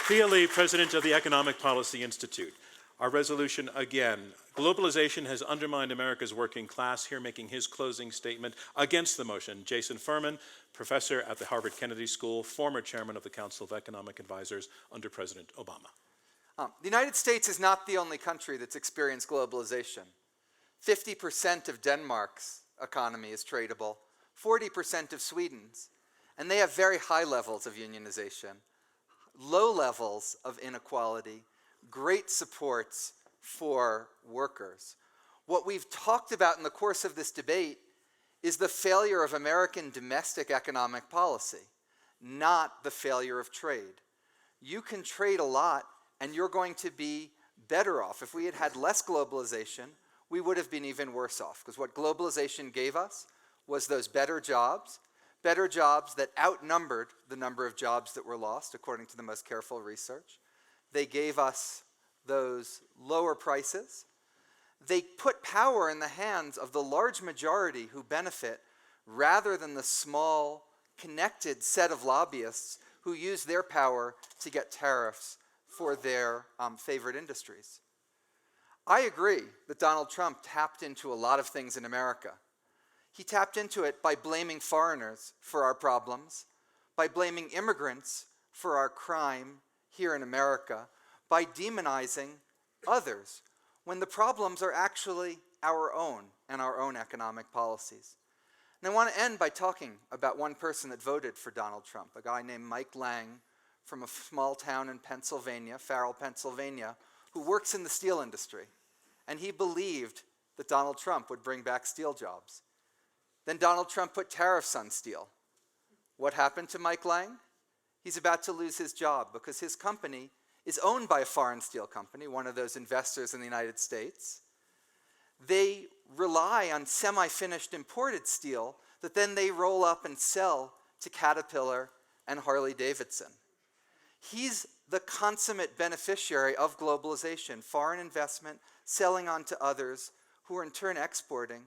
Thea Lee, president of the Economic Policy Institute. Our resolution again, globalization has undermined America's working class. Here making his closing statement against the motion, Jason Furman, professor at the Harvard Kennedy School, former chairman of the Council of Economic Advisors under President Obama. The United States is not the only country that's experienced globalization. 50% of Denmark's economy is tradable, 40% of Sweden's, and they have very high levels of unionization, low levels of inequality, great supports for workers. What we've talked about in the course of this debate is the failure of American domestic economic policy, not the failure of trade. You can trade a lot and you're going to be better off. If we had had less globalization, we would have been even worse off, because what globalization gave us was those better jobs that outnumbered the number of jobs that were lost, according to the most careful research. They gave us those lower prices. They put power in the hands of the large majority who benefit rather than the small, connected set of lobbyists who use their power to get tariffs for their favorite industries. I agree that Donald Trump tapped into a lot of things in America. He tapped into it by blaming foreigners for our problems, by blaming immigrants for our crime here in America, by demonizing others when the problems are actually our own and our own economic policies. And I want to end by talking about one person that voted for Donald Trump, a guy named Mike Lang from a small town in Pennsylvania, Farrell, Pennsylvania, who works in the steel industry. And he believed that Donald Trump would bring back steel jobs. Then Donald Trump put tariffs on steel. What happened to Mike Lang? He's about to lose his job because his company is owned by a foreign steel company, one of those investors in the United States. They rely on semi-finished imported steel that then they roll up and sell to Caterpillar and Harley-Davidson. He's the consummate beneficiary of globalization, foreign investment, selling on to others who are in turn exporting.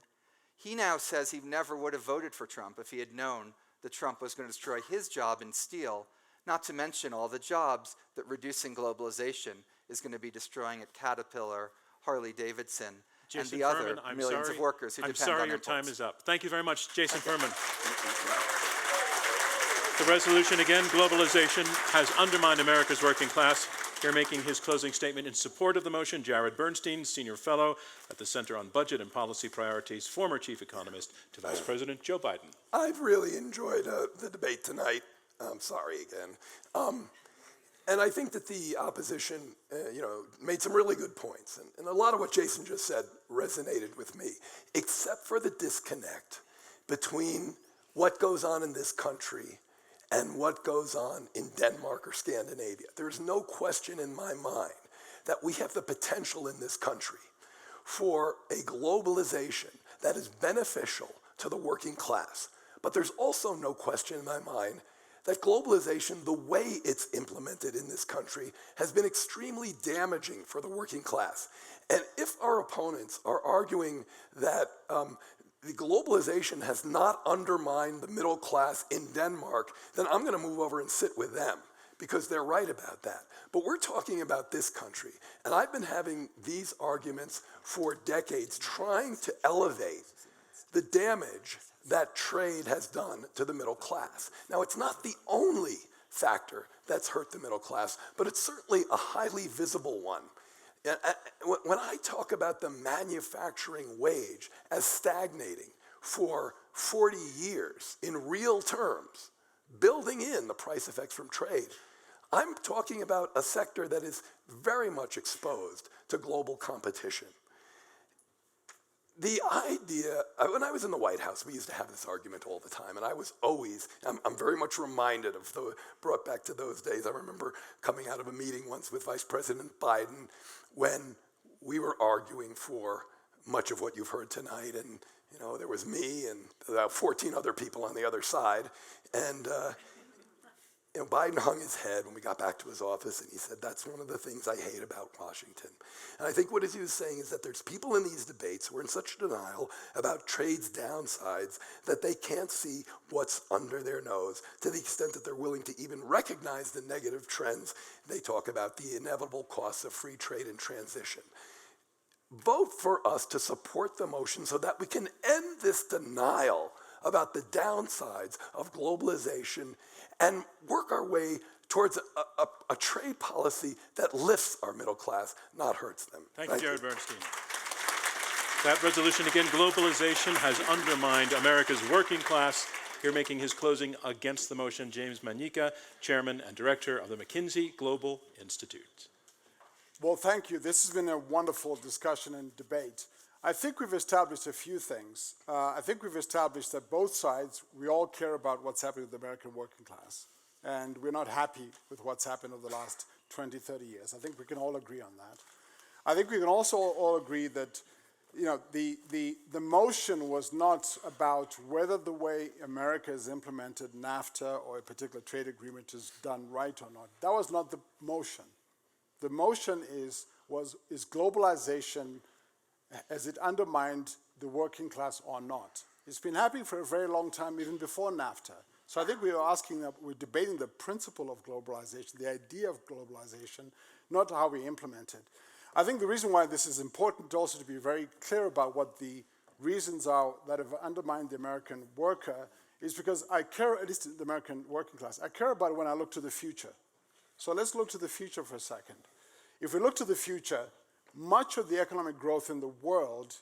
He now says he never would have voted for Trump if he had known that Trump was going to destroy his job in steel, not to mention all the jobs that reducing globalization is going to be destroying at Caterpillar, Harley-Davidson, and Jason the other Furman, I'm millions sorry, of workers who I'm depend on sorry your imports. time is up. Thank you very much, Jason Furman. The resolution again, globalization has undermined America's working class. Here making his closing statement in support of the motion, Jared Bernstein, Senior Fellow at the Center on Budget and Policy Priorities, former Chief Economist to Vice President Joe Biden. I've really enjoyed the debate tonight. I'm sorry again. And I think that the opposition, made some really good points. And a lot of what Jason just said resonated with me, except for the disconnect between what goes on in this country and what goes on in Denmark or Scandinavia. There's no question in my mind that we have the potential in this country for a globalization that is beneficial to the working class. But there's also no question in my mind that globalization, the way it's implemented in this country, has been extremely damaging for the working class. And if our opponents are arguing that the globalization has not undermined the middle class in Denmark, then I'm going to move over and sit with them because they're right about that. But we're talking about this country, and I've been having these arguments for decades, trying to elevate the damage that trade has done to the middle class. Now, it's not the only factor that's hurt the middle class, but it's certainly a highly visible one. When I talk about the manufacturing wage as stagnating for 40 years in real terms, building in the price effects from trade, I'm talking about a sector that is very much exposed to global competition. The idea, when I was in the White House, we used to have this argument all the time, and I was always, I'm very much reminded of, brought back to those days. I remember coming out of a meeting once with Vice President Biden when we were arguing for much of what you've heard tonight, and there was me and about 14 other people on the other side, and Biden hung his head when we got back to his office, and he said, "That's one of the things I hate about Washington." And I think what he was saying is that there's people in these debates who are in such denial about trade's downsides that they can't see what's under their nose, to the extent that they're willing to even recognize the negative trends. They talk about the inevitable costs of free trade and transition. Vote for us to support the motion so that we can end this denial about the downsides of globalization and work our way towards a trade policy that lifts our middle class, not hurts them. Thank you, Jared Bernstein. That resolution again, globalization has undermined America's working class. Here making his closing against the motion, James Manica, Chairman and Director of the McKinsey Global Institute. Well, thank you. This has been a wonderful discussion and debate. I think we've established a few things. I think we've established that both sides, we all care about what's happening with the American working class. And we're not happy with what's happened over the last 20, 30 years. I think we can all agree on that. I think we can also all agree that the motion was not about whether the way America has implemented NAFTA or a particular trade agreement is done right or not. That was not the motion. The motion is globalization, has it undermined the working class or not? It's been happening for a very long time, even before NAFTA. So I think we're debating the principle of globalization, the idea of globalization, not how we implement it. I think the reason why this is important also to be very clear about what the reasons are that have undermined the American worker is because I care, at least the American working class, I care about it when I look to the future. So let's look to the future for a second. If we look to the future, much of the economic growth in the world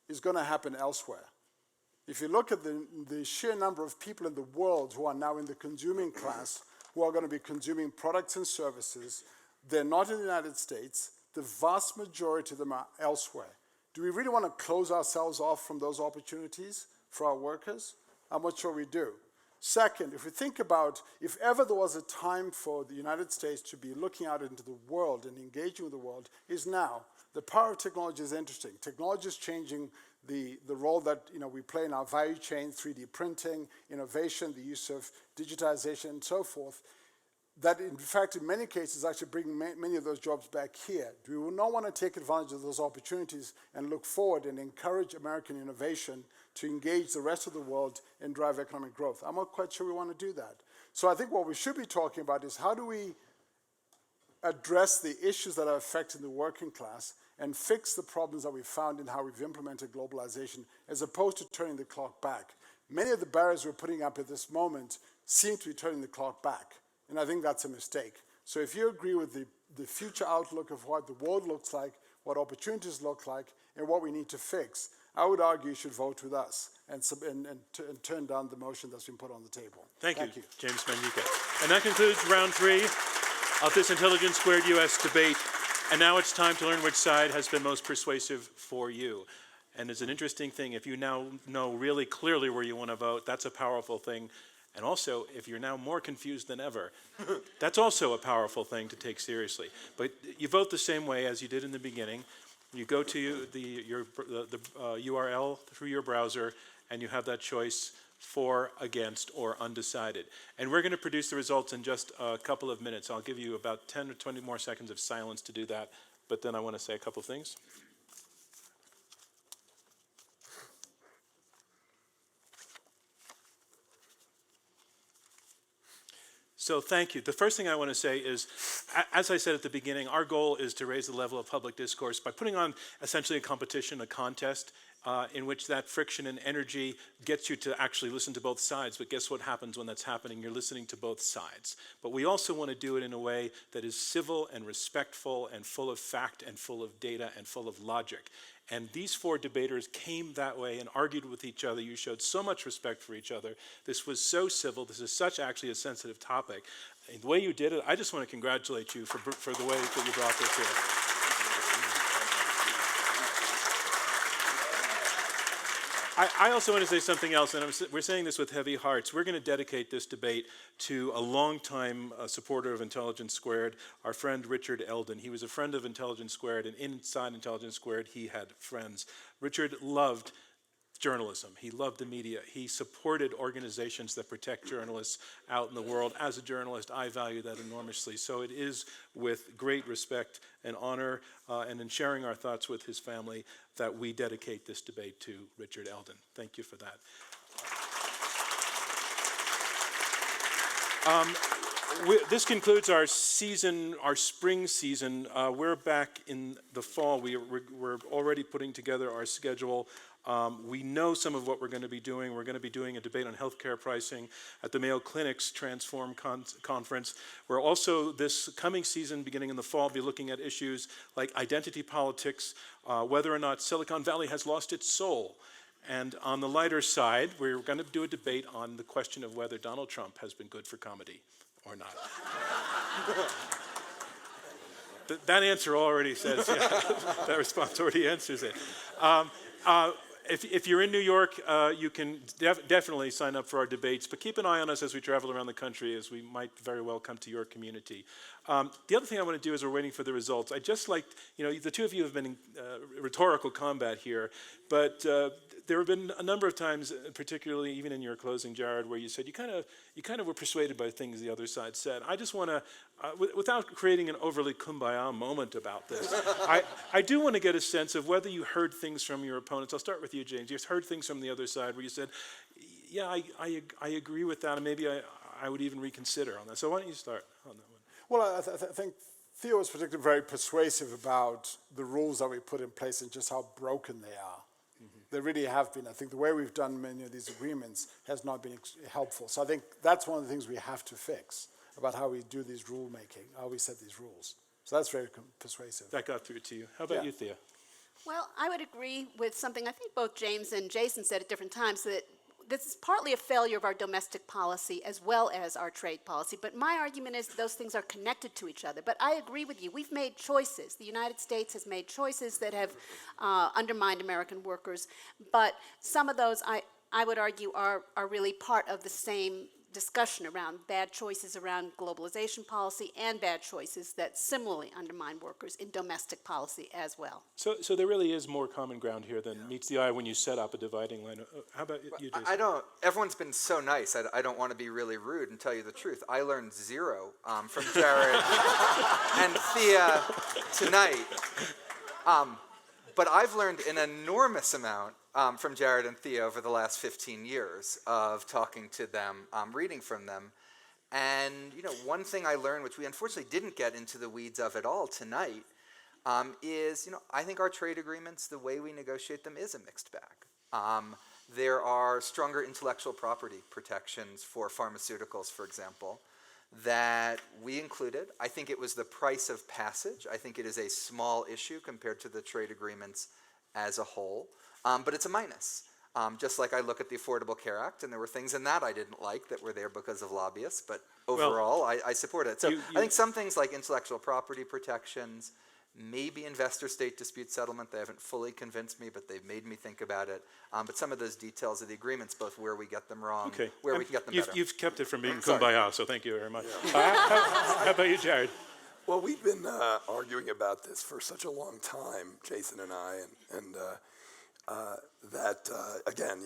is going to happen elsewhere. If you look at the sheer number of people in the world who are now in the consuming class, who are going to be consuming products and services, they're not in the United States. The vast majority of them are elsewhere. Do we really want to close ourselves off from those opportunities for our workers? I'm not sure we do. Second, if we think about, if ever there was a time for the United States to be looking out into the world and engaging with the world, is now. The power of technology is interesting. Technology is changing the role that we play in our value chain, 3D printing, innovation, the use of digitization, and so forth. That, in fact, in many cases, actually bringing many of those jobs back here. We will not want to take advantage of those opportunities and look forward and encourage American innovation to engage the rest of the world and drive economic growth. I'm not quite sure we want to do that. So I think what we should be talking about is how do we address the issues that are affecting the working class and fix the problems that we've found in how we've implemented globalization, as opposed to turning the clock back. Many of the barriers we're putting up at this moment seem to be turning the clock back. And I think that's a mistake. So if you agree with the future outlook of what the world looks like, what opportunities look like, and what we need to fix, I would argue you should vote with us and turn down the motion that's been put on the table. Thank you, James Manyika. And that concludes round 3 of this Intelligence Squared US debate. And now it's time to learn which side has been most persuasive for you. And it's an interesting thing. If you now know really clearly where you want to vote, that's a powerful thing. And also, if you're now more confused than ever, that's also a powerful thing to take seriously. But you vote the same way as you did in the beginning. You go to the URL through your browser, and you have that choice for, against, or undecided. And we're going to produce the results in just a couple of minutes. I'll give you about 10 or 20 more seconds of silence to do that. But then I want to say a couple things. So thank you. The first thing I want to say is, as I said at the beginning, our goal is to raise the level of public discourse by putting on essentially a competition, a contest, in which that friction and energy gets you to actually listen to both sides. But guess what happens when that's happening? You're listening to both sides. But we also want to do it in a way that is civil and respectful and full of fact and full of data and full of logic. And these 4 debaters came that way and argued with each other. You showed so much respect for each other. This was so civil. This is such actually a sensitive topic. And the way you did it, I just want to congratulate you for the way that you brought this here. I also want to say something else, and we're saying this with heavy hearts. We're going to dedicate this debate to a longtime supporter of Intelligence Squared, our friend Richard Eldon. He was a friend of Intelligence Squared, and inside Intelligence Squared, he had friends. Richard loved journalism. He loved the media. He supported organizations that protect journalists out in the world. As a journalist, I value that enormously. So it is with great respect and honor and in sharing our thoughts with his family that we dedicate this debate to Richard Eldon. Thank you for that. This concludes our season, our spring season. We're back in the fall. We're already putting together our schedule. We know some of what we're going to be doing. We're going to be doing a debate on healthcare pricing at the Mayo Clinic's Transform Conference. We're also, this coming season, beginning in the fall, be looking at issues like identity politics, whether or not Silicon Valley has lost its soul. And on the lighter side, we're going to do a debate on the question of whether Donald Trump has been good for comedy or not. That answer already says, yeah, that response already answers it. if you're in New York, you can definitely sign up for our debates, but keep an eye on us as we travel around the country, as we might very well come to your community. The other thing I want to do as we're waiting for the results, I just like, the two of you have been in rhetorical combat here, but there have been a number of times, particularly even in your closing, Jared, where you said you kind of were persuaded by things the other side said. I just want to, without creating an overly kumbaya moment about this, I do want to get a sense of whether you heard things from your opponents. I'll start with you, James. You've heard things from the other side where you said, yeah, I agree with that, and maybe I would even reconsider on that. So why don't you start on that one? Well, I think Thea was particularly very persuasive about the rules that we put in place and just how broken they are. They really have been. I think the way we've done many of these agreements has not been helpful. So I think that's one of the things we have to fix about how we do these rulemaking, how we set these rules. So that's very persuasive. That got through to you. How about you, Thea? Well, I would agree with something I think both James and Jason said at different times, that this is partly a failure of our domestic policy as well as our trade policy. But my argument is those things are connected to each other. But I agree with you. We've made choices. The United States has made choices that have undermined American workers. But some of those, I would argue, are really part of the same discussion around bad choices around globalization policy and bad choices that similarly undermine workers in domestic policy as well. So there really is more common ground here than meets the eye when you set up a dividing line. How about you, Jason? Everyone's been so nice, I don't want to be really rude and tell you the truth. I learned zero from Jared and Thea tonight. But I've learned an enormous amount from Jared and Thea over the last 15 years of talking to them, reading from them. And, one thing I learned, which we unfortunately didn't get into the weeds of at all tonight, is, I think our trade agreements, the way we negotiate them is a mixed bag. There are stronger intellectual property protections for pharmaceuticals, for example, that we included. I think it was the price of passage. I think it is a small issue compared to the trade agreements as a whole, but it's a minus. Just like I look at the Affordable Care Act, and there were things in that I didn't like that were there because of lobbyists, but overall, I support it. So I think some things like intellectual property protections, maybe investor-state dispute settlement, they haven't fully convinced me, but they've made me think about it. But some of those details of the agreements, both where we get them wrong, where we can get them better. You've kept it from being kumbaya, so thank you very much. How about you, Jared? Well, we've been arguing about this for such a long time, Jason and I, and that, again,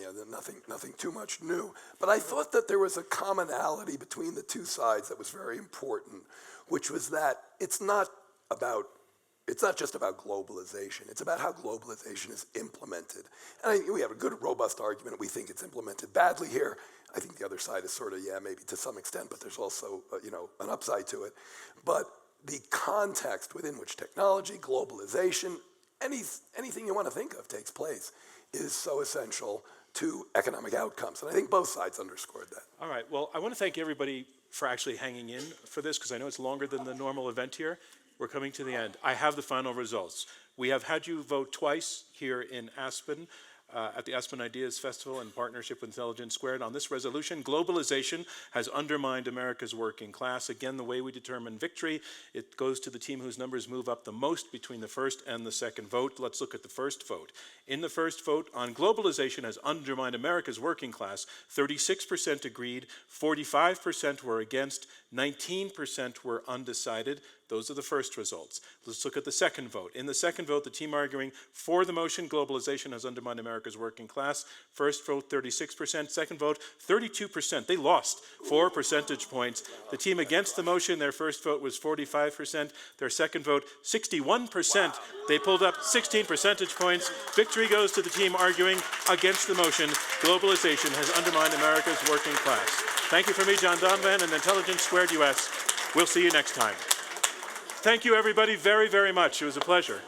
nothing too much new. But I thought that there was a commonality between the two sides that was very important, which was that it's not just about globalization. It's about how globalization is implemented. And I think we have a good, robust argument. We think it's implemented badly here. I think the other side is sort of, maybe to some extent, but there's also, an upside to it. But the context within which technology, globalization, anything you want to think of takes place is so essential to economic outcomes. And I think both sides underscored that. All right. Well, I want to thank everybody for actually hanging in for this, because I know it's longer than the normal event here. We're coming to the end. I have the final results. We have had you vote twice here in Aspen, at the Aspen Ideas Festival in partnership with Intelligence Squared on this resolution. Globalization has undermined America's working class. Again, the way we determine victory, it goes to the team whose numbers move up the most between the first and the second vote. Let's look at the first vote. In the first vote on globalization has undermined America's working class, 36% agreed, 45% were against, 19% were undecided. Those are the first results. Let's look at the second vote. In the second vote, the team arguing for the motion, globalization has undermined America's working class. First vote, 36%. Second vote, 32%. They lost 4 percentage points. The team against the motion, their first vote was 45%. Their second vote, 61%. They pulled up 16 percentage points. Victory goes to the team arguing against the motion, globalization has undermined America's working class. Thank you from me, John Donovan, and Intelligence Squared US. We'll see you next time. Thank you, everybody, very, very much. It was a pleasure.